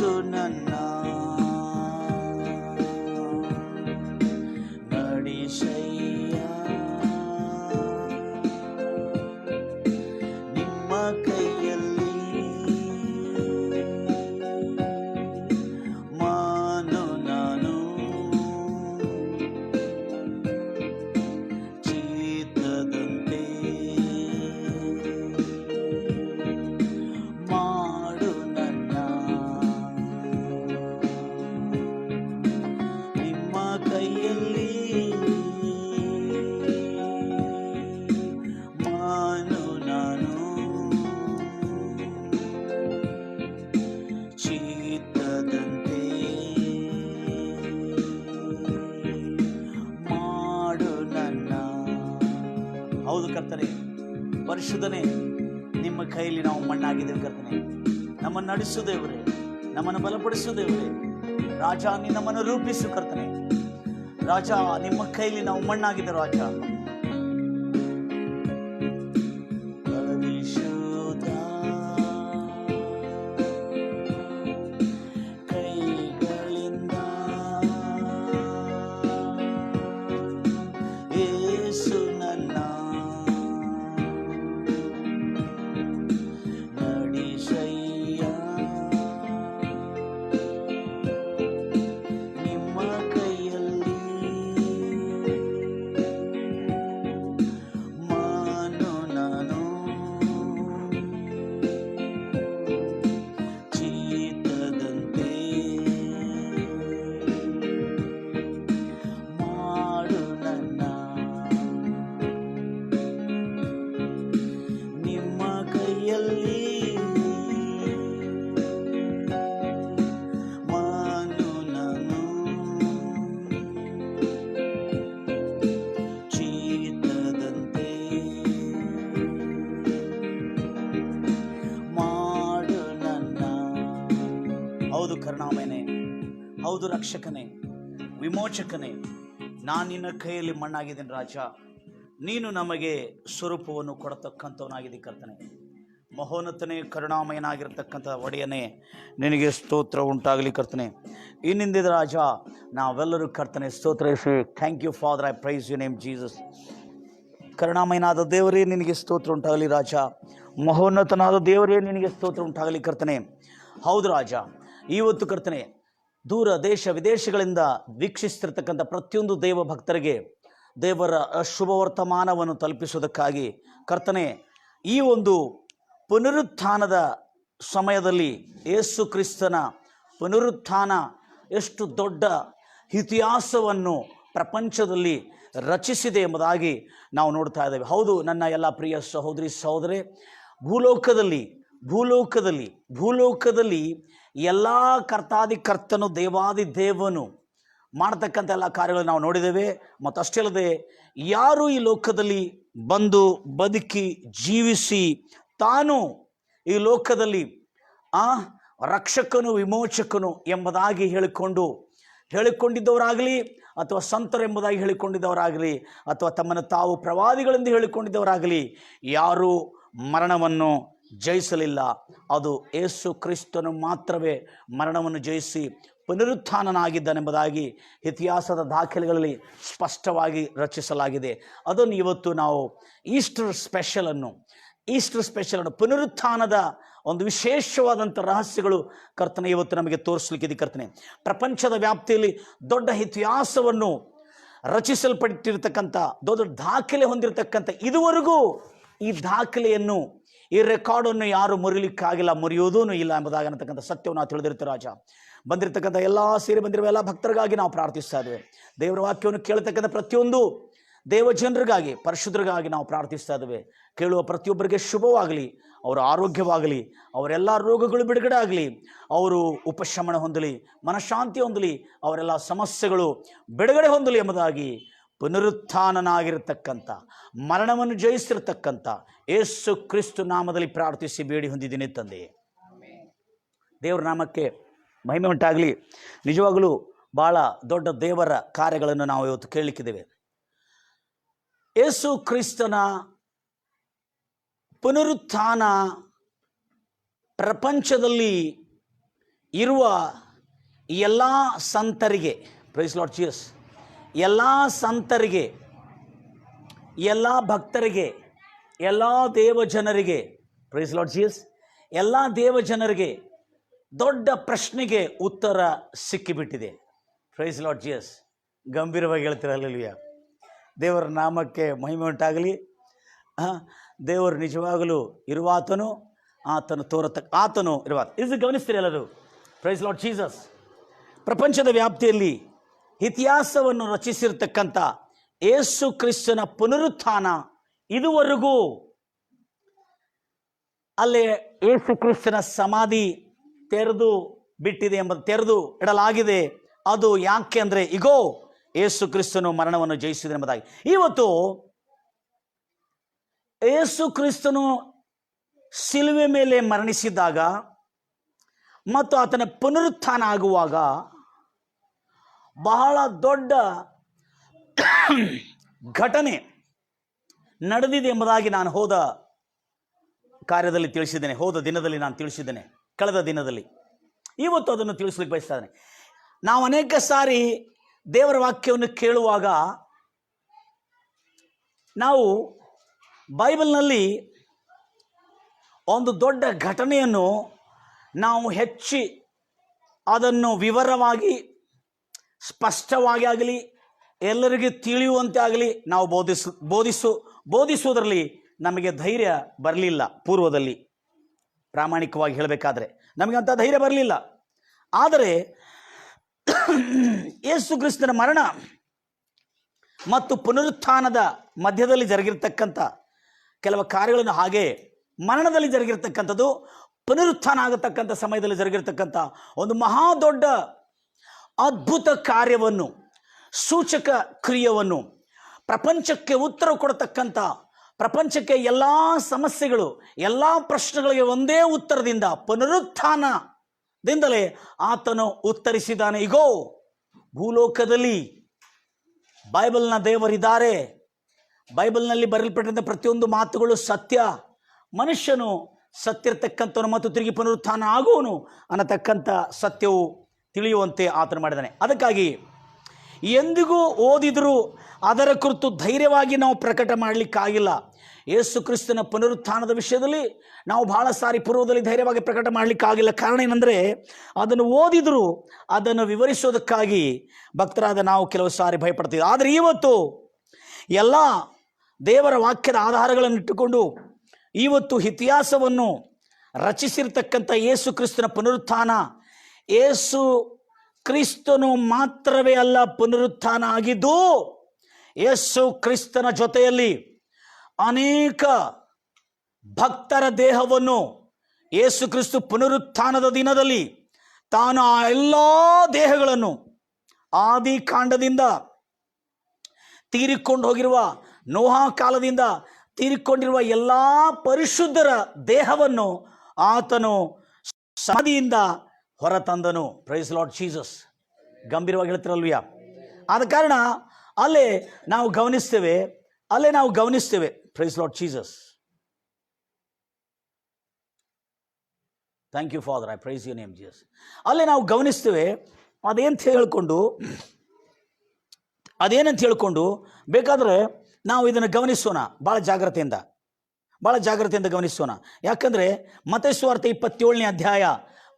ಯೇಸು ನನ್ನ ನಡೆಸಯ್ಯ, ನಿಮ್ಮ ಕೈಯಲ್ಲಿ ಮಾನು ನಾನು ಚಿತ್ತದಂತೆ ಮಾಡು ನನ್ನ, ನಿಮ್ಮ ಕೈಯಲ್ಲಿ ಮಾನು ನಾನು ಚಿತ್ತದಂತೆ ಮಾಡು ನನ್ನ. ಹೌದು ಕರ್ತನೆ, ಪರಿಶುದ್ಧನೇ, ನಿಮ್ಮ ಕೈಯಲ್ಲಿ ನಾವು ಮಣ್ಣಾಗಿದ್ದೇವೆ ಕರ್ತನೆ. ನಮ್ಮನ್ನು ನಡೆಸು ದೇವರೇ, ನಮ್ಮನ್ನು ಬಲಪಡಿಸು ದೇವರೇ. ರಾಜ, ನೀ ನಮ್ಮನ್ನು ರೂಪಿಸು ಕರ್ತನೆ. ರಾಜ, ನಿಮ್ಮ ಕೈಯಲ್ಲಿ ನಾವು ಮಣ್ಣಾಗಿದೆ ರಾಜ. ಪರಿಶುದ್ಧ ಕೈಗಳಿಂದ ಯೇಸು ನನ್ನ ನಡೆಸಯ್ಯ, ನಿಮ್ಮ ಕೈಯಲ್ಲಿ ಮಾನು ನಾನು ಚಿತ್ತದಂತೆ ಮಾಡು ನನ್ನ, ನಿಮ್ಮ ಕೈಯಲ್ಲಿ ಮಾನು ನಾನು ಚಿತ್ತದಂತೆ ಮಾಡು ನನ್ನ. ಹೌದು ಕರುಣಾಮಯನೇ, ಹೌದು ರಕ್ಷಕನೇ, ವಿಮೋಚಕನೇ, ನಾನು ನಿನ್ನ ಕೈಯಲ್ಲಿ ಮಣ್ಣಾಗಿದ್ದೇನೆ ರಾಜ. ನೀನು ನಮಗೆ ಸ್ವರೂಪವನ್ನು ಕೊಡತಕ್ಕಂಥವನಾಗಿದೆ ಕರ್ತನೆ. ಮಹೋನ್ನತನೇ, ಕರುಣಾಮಯನಾಗಿರ್ತಕ್ಕಂಥ ಒಡೆಯನೇ, ನಿನಗೆ ಸ್ತೋತ್ರ ಉಂಟಾಗಲಿ ಕರ್ತನೆ. ಇನ್ನಿಂದ ರಾಜ ನಾವೆಲ್ಲರೂ ಕರ್ತನೆ ಸ್ತೋತ್ರೈಸಿ, thank you Father, I praise you name Jesus. ಕರುಣಾಮಯನಾದ ದೇವರೇ, ನಿನಗೆ ಸ್ತೋತ್ರ ಉಂಟಾಗಲಿ ರಾಜ. ಮಹೋನ್ನತನಾದ ದೇವರೇ, ನಿನಗೆ ಸ್ತೋತ್ರ ಉಂಟಾಗಲಿ ಕರ್ತನೆ. ಹೌದು ರಾಜ, ಇವತ್ತು ಕರ್ತನೆ ದೂರ ದೇಶ ವಿದೇಶಗಳಿಂದ ವೀಕ್ಷಿಸ್ತಿರ್ತಕ್ಕಂಥ ಪ್ರತಿಯೊಂದು ದೇವ ಭಕ್ತರಿಗೆ ದೇವರ ಶುಭ ವರ್ತಮಾನವನ್ನು ತಲುಪಿಸುವುದಕ್ಕಾಗಿ ಕರ್ತನೆ, ಈ ಒಂದು ಪುನರುತ್ಥಾನದ ಸಮಯದಲ್ಲಿ ಯೇಸು ಕ್ರಿಸ್ತನ ಪುನರುತ್ಥಾನ ಎಷ್ಟು ದೊಡ್ಡ ಇತಿಹಾಸವನ್ನು ಪ್ರಪಂಚದಲ್ಲಿ ರಚಿಸಿದೆ ಎಂಬುದಾಗಿ ನಾವು ನೋಡ್ತಾ ಇದ್ದೇವೆ. ಹೌದು ನನ್ನ ಎಲ್ಲ ಪ್ರಿಯ ಸಹೋದರಿ ಸಹೋದರೇ, ಭೂಲೋಕದಲ್ಲಿ ಎಲ್ಲ ಕರ್ತಾದಿ ದೇವಾದಿ ದೇವನು ಮಾಡತಕ್ಕಂಥ ಎಲ್ಲ ಕಾರ್ಯಗಳನ್ನು ನಾವು ನೋಡಿದ್ದೇವೆ. ಮತ್ತು ಅಷ್ಟೇ ಅಲ್ಲದೆ ಯಾರು ಈ ಲೋಕದಲ್ಲಿ ಬಂದು ಬದುಕಿ ಜೀವಿಸಿ ತಾನು ಈ ಲೋಕದಲ್ಲಿ ರಕ್ಷಕನು ವಿಮೋಚಕನು ಎಂಬುದಾಗಿ ಹೇಳಿಕೊಂಡಿದ್ದವರಾಗಲಿ, ಅಥವಾ ಸಂತರು ಎಂಬುದಾಗಿ ಹೇಳಿಕೊಂಡಿದ್ದವರಾಗಲಿ, ಅಥವಾ ತಮ್ಮನ್ನು ತಾವು ಪ್ರವಾದಿಗಳೆಂದು ಹೇಳಿಕೊಂಡಿದ್ದವರಾಗಲಿ, ಯಾರೂ ಮರಣವನ್ನು ಜಯಿಸಲಿಲ್ಲ. ಅದು ಯೇಸು ಕ್ರಿಸ್ತನು ಮಾತ್ರವೇ ಮರಣವನ್ನು ಜಯಿಸಿ ಪುನರುತ್ಥಾನನಾಗಿದ್ದಾನೆಂಬುದಾಗಿ ಇತಿಹಾಸದ ದಾಖಲೆಗಳಲ್ಲಿ ಸ್ಪಷ್ಟವಾಗಿ ರಚಿಸಲಾಗಿದೆ. ಅದನ್ನು ಇವತ್ತು ನಾವು ಈಸ್ಟರ್ ಸ್ಪೆಷಲನ್ನು ಪುನರುತ್ಥಾನದ ಒಂದು ವಿಶೇಷವಾದಂಥ ರಹಸ್ಯಗಳು ಕರ್ತನೆ ಇವತ್ತು ನಮಗೆ ತೋರಿಸಲಿಕ್ಕಿದೆ. ಕರ್ತನೆ, ಪ್ರಪಂಚದ ವ್ಯಾಪ್ತಿಯಲ್ಲಿ ದೊಡ್ಡ ಇತಿಹಾಸವನ್ನು ರಚಿಸಲ್ಪಟ್ಟಿರ್ತಕ್ಕಂಥ ದೊಡ್ಡ ದಾಖಲೆ ಹೊಂದಿರತಕ್ಕಂಥ ಇದುವರೆಗೂ ಈ ದಾಖಲೆಯನ್ನು, ಈ ರೆಕಾರ್ಡನ್ನು ಯಾರು ಮುರಿಲಿಕ್ಕಾಗಿಲ್ಲ, ಮುರಿಯೋದೂ ಇಲ್ಲ ಎಂಬುದಾಗತಕ್ಕಂಥ ಸತ್ಯವನ್ನು ನಾವು ತಿಳಿದಿರ್ತೀವಿ ರಾಜ. ಬಂದಿರತಕ್ಕಂಥ ಸೇರಿ ಬಂದಿರುವ ಎಲ್ಲ ಭಕ್ತರಿಗಾಗಿ ನಾವು ಪ್ರಾರ್ಥಿಸ್ತಾ ಇದ್ದೇವೆ. ದೇವರ ವಾಕ್ಯವನ್ನು ಕೇಳತಕ್ಕಂಥ ಪ್ರತಿಯೊಂದು ದೇವಜನರಿಗಾಗಿ, ಪರಿಶುದ್ಧರಿಗಾಗಿ ನಾವು ಪ್ರಾರ್ಥಿಸ್ತಾ ಇದ್ದೇವೆ. ಕೇಳುವ ಪ್ರತಿಯೊಬ್ಬರಿಗೆ ಶುಭವಾಗಲಿ, ಅವರ ಆರೋಗ್ಯವಾಗಲಿ, ಅವರೆಲ್ಲ ರೋಗಗಳು ಬಿಡುಗಡೆ ಆಗಲಿ, ಅವರು ಉಪಶಮನ ಹೊಂದಲಿ, ಮನಃಶಾಂತಿ ಹೊಂದಲಿ, ಅವರೆಲ್ಲ ಸಮಸ್ಯೆಗಳು ಬಿಡುಗಡೆ ಹೊಂದಲಿ ಎಂಬುದಾಗಿ ಪುನರುತ್ಥಾನನಾಗಿರತಕ್ಕಂಥ, ಮರಣವನ್ನು ಜಯಿಸಿರ್ತಕ್ಕಂಥ ಯೇಸು ಕ್ರಿಸ್ತು ನಾಮದಲ್ಲಿ ಪ್ರಾರ್ಥಿಸಿ ಬೇಡಿ ಹೊಂದಿದ್ದೀನಿ ತಂದೆ. ದೇವರ ನಾಮಕ್ಕೆ ಮಹಿಮೆ ಉಂಟಾಗಲಿ. ನಿಜವಾಗಲೂ ಭಾಳ ದೊಡ್ಡ ದೇವರ ಕಾರ್ಯಗಳನ್ನು ನಾವು ಇವತ್ತು ಕೇಳಲಿಕ್ಕಿದ್ದೇವೆ. ಯೇಸು ಕ್ರಿಸ್ತನ ಪುನರುತ್ಥಾನ ಪ್ರಪಂಚದಲ್ಲಿ ಇರುವ ಎಲ್ಲ ಸಂತರಿಗೆ, ಪ್ರೈಸ್ ಲಾರ್ಡ್ ಜೀಸಸ್, ಎಲ್ಲ ಸಂತರಿಗೆ, ಎಲ್ಲ ಭಕ್ತರಿಗೆ, ಎಲ್ಲ ದೇವಜನರಿಗೆ, ಪ್ರೈಸ್ ಲಾರ್ಡ್ ಜೀಸಸ್, ಎಲ್ಲ ದೇವಜನರಿಗೆ ದೊಡ್ಡ ಪ್ರಶ್ನೆಗೆ ಉತ್ತರ ಸಿಕ್ಕಿಬಿಟ್ಟಿದೆ. Price Lord Jesus. ಗಂಭೀರವಾಗಿ ಹೇಳ್ತಿರಲ್ಲ. ದೇವರ ನಾಮಕ್ಕೆ ಮಹಿಮೆ ಉಂಟಾಗಲಿ. ದೇವರು ನಿಜವಾಗಲೂ ಇರುವಾತನು, ಆತನು ಇರುವಾತ. ಇದು ಗಮನಿಸ್ತೀರಿ ಎಲ್ಲರೂ. Praise Lord Jesus. ಪ್ರಪಂಚದ ವ್ಯಾಪ್ತಿಯಲ್ಲಿ ಇತಿಹಾಸವನ್ನು ರಚಿಸಿರ್ತಕ್ಕಂಥ ಯೇಸು ಕ್ರಿಸ್ತನ ಪುನರುತ್ಥಾನ ಇದುವರೆಗೂ ಅಲ್ಲೇ ಯೇಸು ಕ್ರಿಸ್ತನ ಸಮಾಧಿ ತೆರೆದು ಬಿಟ್ಟಿದೆ ತೆರೆದು ಇಡಲಾಗಿದೆ. ಅದು ಯಾಕೆ ಅಂದರೆ, ಇಗೋ ಯೇಸು ಕ್ರಿಸ್ತನು ಮರಣವನ್ನು ಜಯಿಸಿದ ಎಂಬುದಾಗಿ. ಇವತ್ತು ಯೇಸು ಕ್ರಿಸ್ತನು ಶಿಲುವೆ ಮೇಲೆ ಮರಣಿಸಿದಾಗ ಮತ್ತು ಆತನ ಪುನರುತ್ಥಾನ ಆಗುವಾಗ ಬಹಳ ದೊಡ್ಡ ಘಟನೆ ನಡೆದಿದೆ ಎಂಬುದಾಗಿ ನಾನು ಹೋದ ದಿನದಲ್ಲಿ ನಾನು ತಿಳಿಸಿದ್ದೇನೆ. ಕಳೆದ ದಿನದಲ್ಲಿ ಇವತ್ತು ಅದನ್ನು ತಿಳಿಸ್ಲಿಕ್ಕೆ ಬಯಸ್ತಾ ಇದ್ದೇನೆ. ನಾವು ಅನೇಕ ಸಾರಿ ದೇವರ ವಾಕ್ಯವನ್ನು ಕೇಳುವಾಗ ನಾವು ಬೈಬಲ್ನಲ್ಲಿ ಒಂದು ದೊಡ್ಡ ಘಟನೆಯನ್ನು ನಾವು ಹೆಚ್ಚಿ ಅದನ್ನು ವಿವರವಾಗಿ ಸ್ಪಷ್ಟವಾಗಿ ಆಗಲಿ ಎಲ್ಲರಿಗೂ ತಿಳಿಯುವಂತೆ ಆಗಲಿ ನಾವು ಬೋಧಿಸುವುದರಲ್ಲಿ ನಮಗೆ ಧೈರ್ಯ ಬರಲಿಲ್ಲ. ಪೂರ್ವದಲ್ಲಿ ಪ್ರಾಮಾಣಿಕವಾಗಿ ಹೇಳಬೇಕಾದ್ರೆ ನಮಗೆ ಅಂಥ ಧೈರ್ಯ ಬರಲಿಲ್ಲ. ಆದರೆ ಯೇಸು ಕ್ರಿಸ್ತನ ಮರಣ ಮತ್ತು ಪುನರುತ್ಥಾನದ ಮಧ್ಯದಲ್ಲಿ ಜರುಗಿರ್ತಕ್ಕಂಥ ಕೆಲವು ಕಾರ್ಯಗಳನ್ನು, ಹಾಗೆ ಮರಣದಲ್ಲಿ ಜರುಗಿರ್ತಕ್ಕಂಥದ್ದು, ಪುನರುತ್ಥಾನ ಆಗತಕ್ಕಂಥ ಸಮಯದಲ್ಲಿ ಜರುಗಿರ್ತಕ್ಕಂಥ ಒಂದು ಮಹಾ ದೊಡ್ಡ ಅದ್ಭುತ ಕಾರ್ಯವನ್ನು, ಸೂಚಕ ಕ್ರಿಯೆಯನ್ನು, ಪ್ರಪಂಚಕ್ಕೆ ಉತ್ತರ ಕೊಡತಕ್ಕಂಥ, ಪ್ರಪಂಚಕ್ಕೆ ಎಲ್ಲ ಸಮಸ್ಯೆಗಳು, ಎಲ್ಲ ಪ್ರಶ್ನೆಗಳಿಗೆ ಒಂದೇ ಉತ್ತರದಿಂದ, ಪುನರುತ್ಥಾನದಿಂದಲೇ ಆತನು ಉತ್ತರಿಸಿದ್ದಾನೆ. ಇಗೋ ಭೂಲೋಕದಲ್ಲಿ ಬೈಬಲ್ನ ದೇವರಿದ್ದಾರೆ. ಬೈಬಲ್ನಲ್ಲಿ ಬರೆಯಲ್ಪಟ್ಟಂಥ ಪ್ರತಿಯೊಂದು ಮಾತುಗಳು ಸತ್ಯ. ಮನುಷ್ಯನು ಸತ್ತಿರ್ತಕ್ಕಂಥವನು ಮತ್ತು ತಿರುಗಿ ಪುನರುತ್ಥಾನ ಆಗುವನು ಅನ್ನತಕ್ಕಂಥ ಸತ್ಯವು ತಿಳಿಯುವಂತೆ ಆತನು ಮಾಡಿದ್ದಾನೆ. ಅದಕ್ಕಾಗಿ ಎಂದಿಗೂ ಓದಿದರೂ ಅದರ ಕುರಿತು ಧೈರ್ಯವಾಗಿ ನಾವು ಪ್ರಕಟ ಮಾಡಲಿಕ್ಕಾಗಿಲ್ಲ. ಯೇಸು ಕ್ರಿಸ್ತನ ಪುನರುತ್ಥಾನದ ವಿಷಯದಲ್ಲಿ ನಾವು ಬಹಳ ಸಾರಿ ಪೂರ್ವದಲ್ಲಿ ಧೈರ್ಯವಾಗಿ ಪ್ರಕಟ ಮಾಡಲಿಕ್ಕಾಗಿಲ್ಲ. ಕಾರಣ ಏನಂದರೆ, ಅದನ್ನು ಓದಿದರೂ ಅದನ್ನು ವಿವರಿಸೋದಕ್ಕಾಗಿ ಭಕ್ತರಾದ ನಾವು ಕೆಲವು ಸಾರಿ ಭಯಪಡ್ತೀವಿ. ಆದರೆ ಇವತ್ತು ಎಲ್ಲ ದೇವರ ವಾಕ್ಯದ ಆಧಾರಗಳನ್ನು ಇಟ್ಟುಕೊಂಡು ಇವತ್ತು ಇತಿಹಾಸವನ್ನು ರಚಿಸಿರ್ತಕ್ಕಂಥ ಯೇಸು ಕ್ರಿಸ್ತನ ಪುನರುತ್ಥಾನ, ಯೇಸು ಕ್ರಿಸ್ತನು ಮಾತ್ರವೇ ಅಲ್ಲ ಪುನರುತ್ಥಾನ ಆಗಿದ್ದು, ಯೇಸು ಕ್ರಿಸ್ತನ ಜೊತೆಯಲ್ಲಿ ಅನೇಕ ಭಕ್ತರ ದೇಹವನ್ನು ಯೇಸು ಕ್ರಿಸ್ತು ಪುನರುತ್ಥಾನದ ದಿನದಲ್ಲಿ ತಾನು ಆ ಎಲ್ಲ ದೇಹಗಳನ್ನು ಆದಿ ಕಾಂಡದಿಂದ ತೀರಿಕೊಂಡು ಹೋಗಿರುವ, ನೋಹ ಕಾಲದಿಂದ ತೀರಿಕೊಂಡಿರುವ ಎಲ್ಲ ಪರಿಶುದ್ಧರ ದೇಹವನ್ನು ಆತನು ಸಮಾಧಿಯಿಂದ ಹೊರತಂದನು. Praise Lord Jesus. ಗಂಭೀರವಾಗಿ ಹೇಳ್ತಿರಲ್ವಿಯಾ? ಆದ ಕಾರಣ ಅಲ್ಲೇ ನಾವು ಗಮನಿಸ್ತೇವೆ. Praise Lord Jesus. Thank you Father, I praise you name Jesus. ಅಲ್ಲೇ ನಾವು ಗಮನಿಸ್ತೇವೆ. ಅದೇನಂತ ಹೇಳ್ಕೊಂಡು ಬೇಕಾದರೆ ನಾವು ಇದನ್ನು ಗಮನಿಸೋಣ, ಭಾಳ ಜಾಗ್ರತೆಯಿಂದ ಗಮನಿಸೋಣ. ಯಾಕಂದರೆ ಮತ್ತಾಯ ಸುವಾರ್ತೆ 27ನೇ ಅಧ್ಯಾಯ,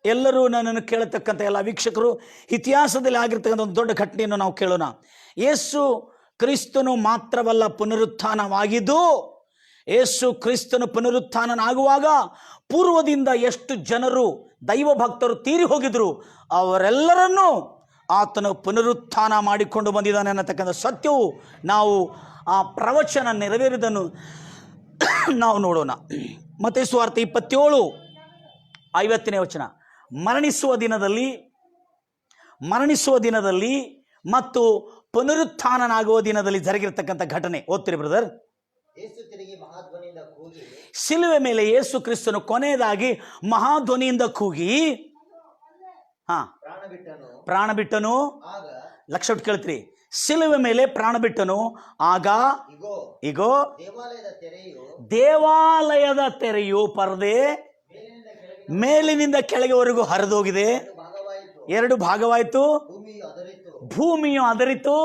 ಎಲ್ಲರೂ ನನ್ನನ್ನು ಕೇಳತಕ್ಕಂಥ ಎಲ್ಲ ವೀಕ್ಷಕರು ಇತಿಹಾಸದಲ್ಲಿ ಆಗಿರ್ತಕ್ಕಂಥ ಒಂದು ದೊಡ್ಡ ಘಟನೆಯನ್ನು ನಾವು ಕೇಳೋಣ. ಯೇಸು ಕ್ರಿಸ್ತನು ಮಾತ್ರವಲ್ಲ ಪುನರುತ್ಥಾನವಾಗಿದ್ದು, ಯೇಸು ಕ್ರಿಸ್ತನು ಪುನರುತ್ಥಾನನಾಗುವಾಗ ಪೂರ್ವದಿಂದ ಎಷ್ಟು ಜನರು ದೈವ ಭಕ್ತರು ತೀರಿ ಹೋಗಿದ್ರು, ಅವರೆಲ್ಲರನ್ನೂ ಆತನು ಪುನರುತ್ಥಾನ ಮಾಡಿಕೊಂಡು ಬಂದಿದ್ದಾನೆ ಅನ್ನತಕ್ಕಂಥ ಸತ್ಯವು ನಾವು ಆ ಪ್ರವಚನ ನೆರವೇರಿದನ್ನು ನಾವು ನೋಡೋಣ. ಮತ್ತಾಯ ಸುವಾರ್ತೆ 27:50ನೇ ವಚನ. ಮರಣಿಸುವ ದಿನದಲ್ಲಿ ಮತ್ತು ಪುನರುತ್ಥಾನನಾಗುವ ದಿನದಲ್ಲಿ ಜರುಗಿರ್ತಕ್ಕಂಥ ಘಟನೆ ಓದ್ತೀರಿ ಬ್ರದರ್? ಶಿಲುವೆ ಮೇಲೆ ಯೇಸು ಕ್ರಿಸ್ತನು ಕೊನೆಯದಾಗಿ ಮಹಾಧ್ವನಿಯಿಂದ ಕೂಗಿ ಪ್ರಾಣ ಬಿಟ್ಟನು. ಲಕ್ಷ ಬಿಟ್ಟು ಕೇಳ್ತೀರಿ, ಶಿಲುವೆ ಮೇಲೆ ಪ್ರಾಣ ಬಿಟ್ಟನು. ಆಗ ಇಗೋ ದೇವಾಲಯದ ತೆರೆಯು ಪರದೆ ಮೇಲಿನಿಂದ ಕೆಳಗೆವರೆಗೂ ಹರಿದೋಗಿದೆ, ಎರಡು ಭಾಗವಾಯಿತು, ಭೂಮಿಯು ಅದರಿತು,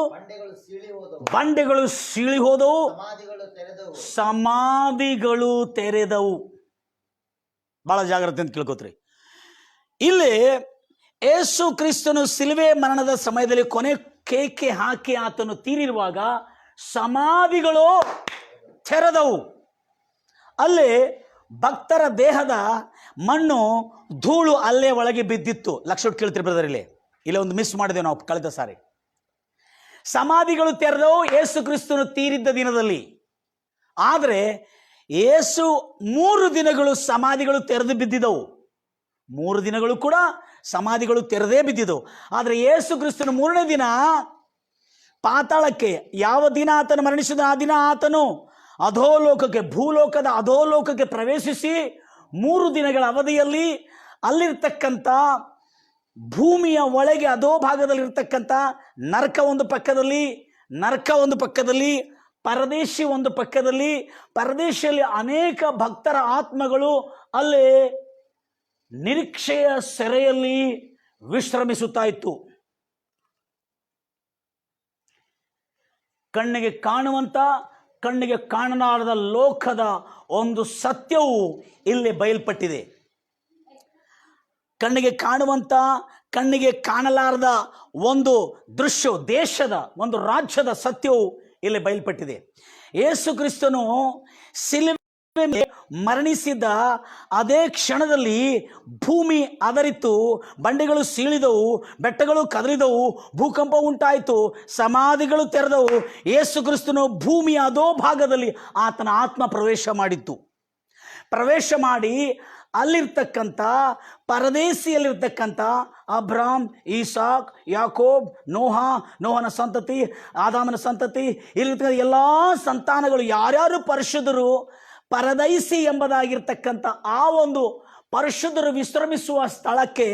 ಬಂಡೆಗಳು ಸೀಳಿ ಹೋದವು, ಸಮಾಧಿಗಳು ತೆರೆದವು. ಬಹಳ ಜಾಗ್ರತೆ ಅಂತ ಕೇಳ್ಕೋತ್ರಿ. ಇಲ್ಲಿ ಯೇಸು ಕ್ರಿಸ್ತನು ಸಿಲುವೆ ಮರಣದ ಸಮಯದಲ್ಲಿ ಕೊನೆ ಕೇಕೆ ಹಾಕಿ ಆತನು ತೀರಿರುವಾಗ ಸಮಾಧಿಗಳು ತೆರೆದವು. ಅಲ್ಲಿ ಭಕ್ತರ ದೇಹದ ಮಣ್ಣು ಧೂಳು ಅಲ್ಲೇ ಒಳಗೆ ಬಿದ್ದಿತ್ತು. ಲಕ್ಷ ಕೇಳ್ತೀರಿ ಬ್ರದರ್, ಇಲ್ಲಿ ಒಂದು ಮಿಸ್ ಮಾಡಿದೆವು ನಾವು ಕಳೆದ ಸಾರಿ. ಸಮಾಧಿಗಳು ತೆರೆದವು ಯೇಸು ಕ್ರಿಸ್ತನು ತೀರಿದ್ದ ದಿನದಲ್ಲಿ. ಆದರೆ ಯೇಸು 3 ದಿನಗಳು ಸಮಾಧಿಗಳು ತೆರೆದು ಬಿದ್ದಿದ್ದವು. 3 ದಿನಗಳು ಕೂಡ ಸಮಾಧಿಗಳು ತೆರೆದೇ ಬಿದ್ದಿದ್ದವು. ಆದರೆ ಯೇಸು ಕ್ರಿಸ್ತನು 3ನೇ ದಿನ ಪಾತಾಳಕ್ಕೆ, ಯಾವ ದಿನ ಆತನು ಮರಣಿಸಿದ ಆ ದಿನ ಆತನು ಅಧೋಲೋಕಕ್ಕೆ, ಭೂಲೋಕದ ಅಧೋಲೋಕಕ್ಕೆ ಪ್ರವೇಶಿಸಿ 3 ದಿನಗಳ ಅವಧಿಯಲ್ಲಿ ಅಲ್ಲಿರ್ತಕ್ಕಂಥ ಭೂಮಿಯ ಒಳಗೆ ಅಧೋ ಭಾಗದಲ್ಲಿರ್ತಕ್ಕಂಥ ನರಕ ಒಂದು ಪಕ್ಕದಲ್ಲಿ, ಪರದೇಶಿ ಒಂದು ಪಕ್ಕದಲ್ಲಿ, ಪರದೇಶಿಯಲ್ಲಿ ಅನೇಕ ಭಕ್ತರ ಆತ್ಮಗಳು ಅಲ್ಲಿ ನಿರೀಕ್ಷೆಯ ಸೆರೆಯಲ್ಲಿ ವಿಶ್ರಮಿಸುತ್ತಾ ಇತ್ತು. ಕಣ್ಣಿಗೆ ಕಾಣುವಂತ, ಕಣ್ಣಿಗೆ ಕಾಣಲಾರದ ಲೋಕದ ಒಂದು ಸತ್ಯವು ಇಲ್ಲಿ ಬಯಲ್ಪಟ್ಟಿದೆ. ಕಣ್ಣಿಗೆ ಕಾಣುವಂತ, ಕಣ್ಣಿಗೆ ಕಾಣಲಾರದ ಒಂದು ದೃಶ್ಯ, ದೇಶದ ಒಂದು ರಾಜ್ಯದ ಸತ್ಯವು ಇಲ್ಲಿ ಬಯಲ್ಪಟ್ಟಿದೆ. ಯೇಸು ಕ್ರಿಸ್ತನು ಸಿಲುಬೆ ಮರಣಿಸಿದ ಅದೇ ಕ್ಷಣದಲ್ಲಿ ಭೂಮಿ ಅದರಿತು, ಬಂಡೆಗಳು ಸೀಳಿದವು, ಬೆಟ್ಟಗಳು ಕದಲಿದವು, ಭೂಕಂಪ ಉಂಟಾಯಿತು, ಸಮಾಧಿಗಳು ತೆರೆದವು. ಯೇಸು ಕ್ರಿಸ್ತನು ಭೂಮಿಯ ಅದೋ ಭಾಗದಲ್ಲಿ ಆತನ ಆತ್ಮ ಪ್ರವೇಶ ಮಾಡಿತ್ತು. ಪ್ರವೇಶ ಮಾಡಿ ಅಲ್ಲಿರ್ತಕ್ಕಂಥ ಪರದೇಶಿಯಲ್ಲಿರ್ತಕ್ಕಂಥ ಅಬ್ರಾಮ್, ಈಸಾಕ್, ಯಾಕೋಬ್, ನೋಹನ ಸಂತತಿ, ಆದಾಮನ ಸಂತತಿ, ಇಲ್ಲಿರ್ತಕ್ಕಂಥ ಎಲ್ಲ ಸಂತಾನಗಳು, ಯಾರ್ಯಾರು ಪರಿಶುದ್ಧರು ಪರದೈಸಿ ಎಂಬುದಾಗಿರ್ತಕ್ಕಂಥ ಆ ಒಂದು ಪರಿಶುದ್ಧರು ವಿಶ್ರಮಿಸುವ ಸ್ಥಳಕ್ಕೆ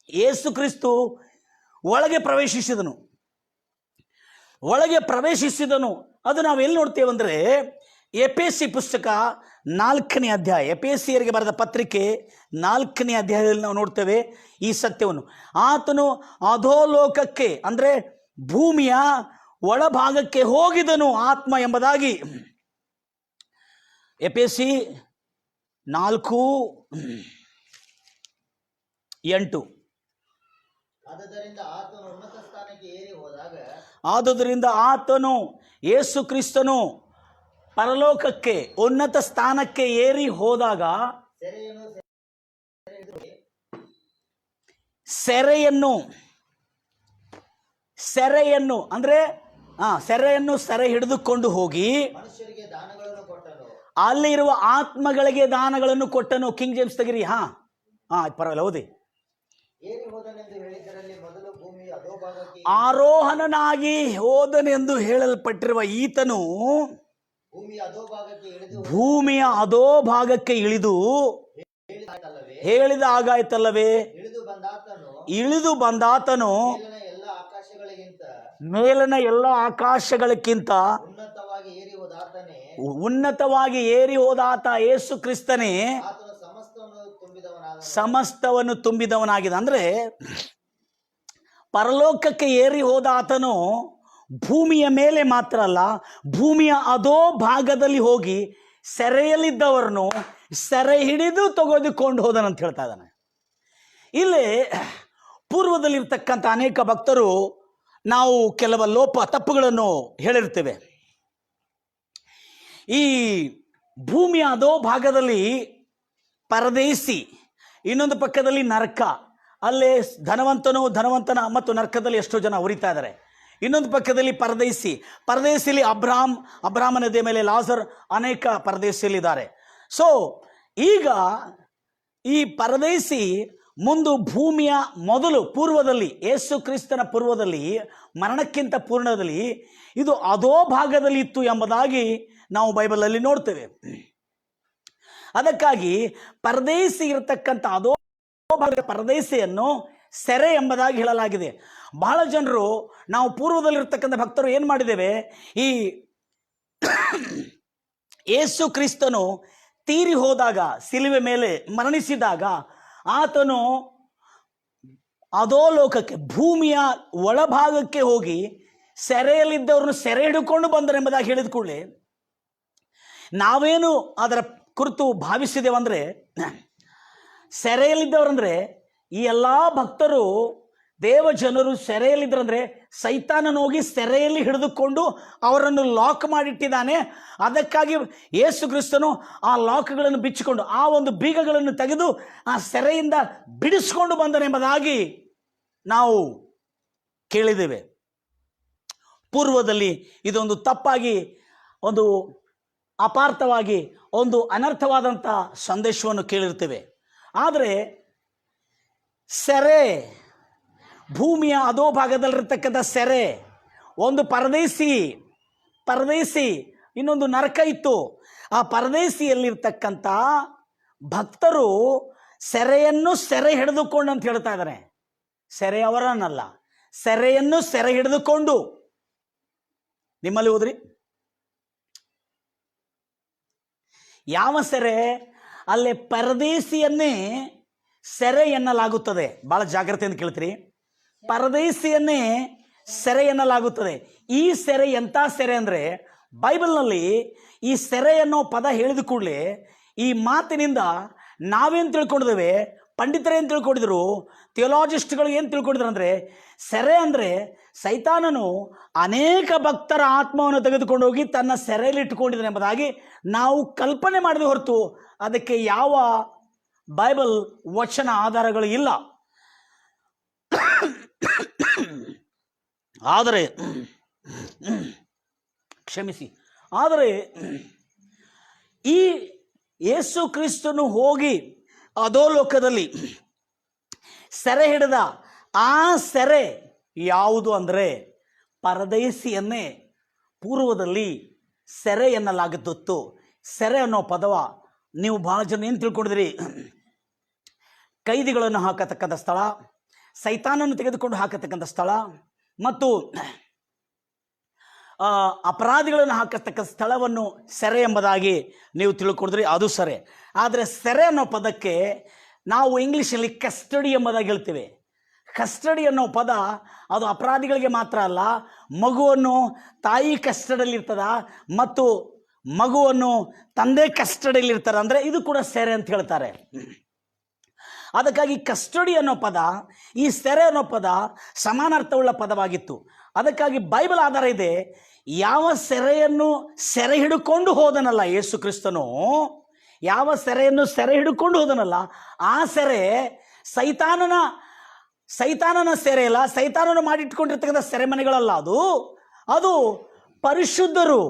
ಯೇಸು ಕ್ರಿಸ್ತು ಒಳಗೆ ಪ್ರವೇಶಿಸಿದನು. ಅದು ನಾವು ಎಲ್ಲಿ ನೋಡ್ತೇವೆ ಅಂದರೆ ಎಫೆಸಿ ಪುಸ್ತಕ 4ನೇ ಅಧ್ಯಾಯ, ಎಫೆಸಿಯರಿಗೆ ಬರೆದ ಪತ್ರಿಕೆ 4ನೇ ಅಧ್ಯಾಯದಲ್ಲಿ ನಾವು ನೋಡ್ತೇವೆ ಈ ಸತ್ಯವನ್ನು. ಆತನು ಅಧೋಲೋಕಕ್ಕೆ ಅಂದರೆ ಭೂಮಿಯ ಒಳಭಾಗಕ್ಕೆ ಹೋಗಿದನು ಆತ್ಮ ಎಂಬುದಾಗಿ ಎಫೆಸಿ 4:8. ಆದುದರಿಂದ ಆತನು ಯೇಸು ಕ್ರಿಸ್ತನು ಪರಲೋಕಕ್ಕೆ, ಉನ್ನತ ಸ್ಥಾನಕ್ಕೆ ಏರಿ ಹೋದಾಗ ಸೆರೆಯನ್ನು ಅಂದ್ರೆ ಸೆರೆ ಹಿಡಿದುಕೊಂಡು ಹೋಗಿ ಅಲ್ಲಿರುವ ಆತ್ಮಗಳಿಗೆ ದಾನಗಳನ್ನು ಕೊಟ್ಟನು. ಕಿಂಗ್ ಜೇಮ್ಸ್ ತೆಗಿರಿ. ಪರವಾಗಿಲ್ಲ, ಓದಿ. ಆರೋಹಣನಾಗಿ ಹೋದನೆಂದು ಹೇಳಲ್ಪಟ್ಟಿರುವ ಈತನು ಭೂಮಿಯ ಅಧೋ ಭಾಗಕ್ಕೆ ಇಳಿದು ಹೇಳಿದ ಹಾಗಾಯ್ತಲ್ಲವೇ? ಇಳಿದು ಬಂದಾತನು ಮೇಲನ ಎಲ್ಲ ಆಕಾಶಗಳಿಗಿಂತ ಉನ್ನತವಾಗಿ ಏರಿ ಹೋದಾತ ಯೇಸು ಕ್ರಿಸ್ತನೇ ಸಮಸ್ತವನ್ನು ತುಂಬಿದವನಾಗಿದೆ. ಅಂದ್ರೆ ಪರಲೋಕಕ್ಕೆ ಏರಿ ಹೋದ ಆತನು ಭೂಮಿಯ ಮೇಲೆ ಮಾತ್ರ ಅಲ್ಲ, ಭೂಮಿಯ ಅಧೋ ಭಾಗದಲ್ಲಿ ಹೋಗಿ ಸೆರೆಯಲ್ಲಿದ್ದವರನ್ನು ಸೆರೆ ಹಿಡಿದು ತೆಗೆದುಕೊಂಡು ಹೋದನಂತ ಹೇಳ್ತಾ ಇದ್ದಾನೆ. ಇಲ್ಲಿ ಪೂರ್ವದಲ್ಲಿರ್ತಕ್ಕಂಥ ಅನೇಕ ಭಕ್ತರು ನಾವು ಕೆಲವು ತಪ್ಪುಗಳನ್ನು ಹೇಳಿರ್ತೇವೆ. ಈ ಭೂಮಿಯ ಅಧೋ ಭಾಗದಲ್ಲಿ ಪರದೇಶಿ, ಇನ್ನೊಂದು ಪಕ್ಕದಲ್ಲಿ ನರಕ, ಅಲ್ಲೇ ಧನವಂತನ ಮತ್ತು ನರಕದಲ್ಲಿ ಎಷ್ಟೋ ಜನ ಉರಿತಾ ಇದ್ದಾರೆ. ಇನ್ನೊಂದು ಪಕ್ಕದಲ್ಲಿ ಪರದೇಶಿಯಲ್ಲಿ ಅಬ್ರಾಮನ ಮೇಲೆ ಲಾಜರ್, ಅನೇಕ ಪರದೇಶಿಯಲ್ಲಿದ್ದಾರೆ. ಸೊ ಈಗ ಈ ಪರದೇಶಿ ಭೂಮಿಯ ಪೂರ್ವದಲ್ಲಿ, ಯೇಸು ಕ್ರಿಸ್ತನ ಪೂರ್ವದಲ್ಲಿ, ಮರಣಕ್ಕಿಂತ ಪೂರ್ಣದಲ್ಲಿ ಇದು ಅಧೋ ಭಾಗದಲ್ಲಿ ಇತ್ತು ಎಂಬುದಾಗಿ ನಾವು ಬೈಬಲಲ್ಲಿ ನೋಡ್ತೇವೆ. ಅದಕ್ಕಾಗಿ ಪರದೇಶಿ ಇರತಕ್ಕಂಥ ಅಧೋ ಭಾಗದ ಪರದೇಶಿಯನ್ನು ಸೆರೆ ಎಂಬುದಾಗಿ ಹೇಳಲಾಗಿದೆ. ಬಹಳ ಜನರು ನಾವು ಪೂರ್ವದಲ್ಲಿರ್ತಕ್ಕಂಥ ಭಕ್ತರು ಏನು ಮಾಡಿದ್ದೇವೆ, ಈ ಯೇಸು ಕ್ರಿಸ್ತನು ತೀರಿ ಹೋದಾಗ, ಸಿಲುವೆ ಮೇಲೆ ಮರಣಿಸಿದಾಗ ಆತನು ಅಧೋಲೋಕಕ್ಕೆ, ಭೂಮಿಯ ಒಳಭಾಗಕ್ಕೆ ಹೋಗಿ ಸೆರೆಯಲ್ಲಿದ್ದವ್ರನ್ನು ಸೆರೆ ಹಿಡ್ಕೊಂಡು ಬಂದರೆಂಬುದಾಗಿ ಹೇಳಿದ ಕೂಡಲೇ ನಾವೇನು ಅದರ ಕುರಿತು ಭಾವಿಸಿದೆವಂದರೆ, ಸೆರೆಯಲ್ಲಿದ್ದವರಂದರೆ ಈ ಎಲ್ಲ ಭಕ್ತರು, ದೇವ ಜನರು ಸೆರೆಯಲ್ಲಿದ್ದರಂದರೆ ಸೈತಾನನ ಹೋಗಿ ಸೆರೆಯಲ್ಲಿ ಹಿಡಿದುಕೊಂಡು ಅವರನ್ನು ಲಾಕ್ ಮಾಡಿಟ್ಟಿದ್ದಾನೆ. ಅದಕ್ಕಾಗಿ ಯೇಸು ಕ್ರಿಸ್ತನು ಆ ಲಾಕ್ಗಳನ್ನು ಬಿಚ್ಚಿಕೊಂಡು, ಆ ಒಂದು ಬೀಗಗಳನ್ನು ತೆಗೆದು ಆ ಸೆರೆಯಿಂದ ಬಿಡಿಸ್ಕೊಂಡು ಬಂದನೆಂಬುದಾಗಿ ನಾವು ಕೇಳಿದ್ದೇವೆ. ಪೂರ್ವದಲ್ಲಿ ಇದೊಂದು ತಪ್ಪಾಗಿ, ಒಂದು ಅಪಾರ್ಥವಾಗಿ, ಒಂದು ಅನರ್ಥವಾದಂಥ ಸಂದೇಶವನ್ನು ಕೇಳಿರ್ತೇವೆ. ಆದರೆ ಸೆರೆ, ಭೂಮಿಯ ಅಧೋಭಾಗದಲ್ಲಿರ್ತಕ್ಕಂಥ ಸೆರೆ, ಒಂದು ಪರದೇಸಿ, ಇನ್ನೊಂದು ನರಕ ಇತ್ತು. ಆ ಪರದೇಶಿಯಲ್ಲಿರ್ತಕ್ಕಂಥ ಭಕ್ತರು ಸೆರೆಯನ್ನು ಸೆರೆ ಹಿಡಿದುಕೊಂಡು ಅಂತ ಹೇಳ್ತಾ ಇದ್ದಾರೆ. ಸೆರೆಯವರನ್ನಲ್ಲ, ಸೆರೆಯನ್ನು ಸೆರೆ ಹಿಡಿದುಕೊಂಡು. ನಿಮ್ಮಲ್ಲಿ ಹೋದ್ರಿ ಯಾವ ಸೆರೆ? ಅಲ್ಲೇ ಪರದೇಶಿಯನ್ನೇ ಸೆರೆ ಎನ್ನಲಾಗುತ್ತದೆ. ಬಹಳ ಜಾಗ್ರತೆಯಿಂದ ಕೇಳ್ತೀರಿ. ಪರದೇಶಿಯನ್ನೇ ಸೆರೆ ಎನ್ನಲಾಗುತ್ತದೆ. ಈ ಸೆರೆ ಎಂಥ ಸೆರೆ ಅಂದರೆ, ಬೈಬಲ್ನಲ್ಲಿ ಈ ಸೆರೆ ಅನ್ನೋ ಪದ ಹೇಳಿದ ಕೂಡಲೇ ಈ ಮಾತಿನಿಂದ ನಾವೇನು ತಿಳ್ಕೊಂಡಿದ್ದೇವೆ, ಪಂಡಿತರೇನು ತಿಳ್ಕೊಂಡಿದ್ರು, ಥಿಯೋಲಾಜಿಸ್ಟ್ಗಳು ಏನು ತಿಳ್ಕೊಂಡಿದ್ರು ಅಂದರೆ, ಸೆರೆ ಅಂದರೆ ಸೈತಾನನು ಅನೇಕ ಭಕ್ತರ ಆತ್ಮವನ್ನು ತೆಗೆದುಕೊಂಡು ಹೋಗಿ ತನ್ನ ಸೆರೆಯಲ್ಲಿ ಇಟ್ಟುಕೊಂಡಿದ್ದಾನೆ ಎಂಬುದಾಗಿ ನಾವು ಕಲ್ಪನೆ ಮಾಡಿದ ಹೊರತು ಅದಕ್ಕೆ ಯಾವ ಬೈಬಲ್ ವಚನ ಆಧಾರಗಳು ಇಲ್ಲ. ಆದರೆ ಈ ಯೇಸು ಕ್ರಿಸ್ತನು ಹೋಗಿ ಅಧೋಲೋಕದಲ್ಲಿ ಸೆರೆ ಹಿಡಿದ ಆ ಸೆರೆ ಯಾವುದು ಅಂದರೆ, ಪರದೇಶಿಯನ್ನೇ ಪೂರ್ವದಲ್ಲಿ ಸೆರೆ ಎನ್ನಲಾಗುತ್ತಿತ್ತು. ಸೆರೆ ಅನ್ನೋ ಪದವ ನೀವು ಬಹಳ ಜನ ಏನು ತಿಳ್ಕೊಂಡಿದ್ರಿ, ಕೈದಿಗಳನ್ನು ಹಾಕತಕ್ಕಂಥ ಸ್ಥಳ, ಸೈತಾನನ್ನು ತೆಗೆದುಕೊಂಡು ಹಾಕತಕ್ಕಂಥ ಸ್ಥಳ, ಮತ್ತು ಅಪರಾಧಿಗಳನ್ನು ಹಾಕತಕ್ಕ ಸ್ಥಳವನ್ನು ಸೆರೆ ಎಂಬುದಾಗಿ ನೀವು ತಿಳ್ಕೊಂಡಿದ್ರಿ. ಅದು ಸರಿ. ಆದರೆ ಸೆರೆ ಅನ್ನೋ ಪದಕ್ಕೆ ನಾವು ಇಂಗ್ಲೀಷಲ್ಲಿ ಕಸ್ಟಡಿ ಎಂಬುದಾಗಿ ಹೇಳ್ತೇವೆ. ಕಸ್ಟಡಿ ಅನ್ನೋ ಪದ ಅದು ಅಪರಾಧಿಗಳಿಗೆ ಮಾತ್ರ ಅಲ್ಲ, ಮಗುವನ್ನು ತಾಯಿ ಕಸ್ಟಡಿಯಲ್ಲಿ ಇರ್ತದ ಮತ್ತು ಮಗುವನ್ನು ತಂದೆ ಕಸ್ಟಡಿಯಲ್ಲಿ ಇರ್ತಾರೆ, ಅಂದರೆ ಇದು ಕೂಡ ಸೆರೆ ಅಂತ ಹೇಳ್ತಾರೆ. ಅದಕ್ಕಾಗಿ ಕಸ್ಟಡಿ ಅನ್ನೋ ಪದ, ಈ ಸೆರೆ ಅನ್ನೋ ಪದ ಸಮಾನಾರ್ಥವುಳ್ಳ ಪದವಾಗಿತ್ತು. ಅದಕ್ಕಾಗಿ ಬೈಬಲ್ ಆಧಾರ ಇದೆ. ಯಾವ ಸೆರೆಯನ್ನು ಸೆರೆ ಹಿಡ್ಕೊಂಡು ಹೋದನಲ್ಲ ಯೇಸು ಕ್ರಿಸ್ತನು, ಯಾವ ಸೆರೆಯನ್ನು ಸೆರೆ ಹಿಡ್ಕೊಂಡು ಹೋದನಲ್ಲ, ಆ ಸೆರೆ ಸೈತಾನನ ಸೆರೆ ಅಲ್ಲ, ಸೈತಾನನು ಮಾಡಿಟ್ಕೊಂಡಿರ್ತಕ್ಕಂಥ ಸೆರೆಮನೆಗಳಲ್ಲ. ಅದು ಪರಿಶುದ್ಧರು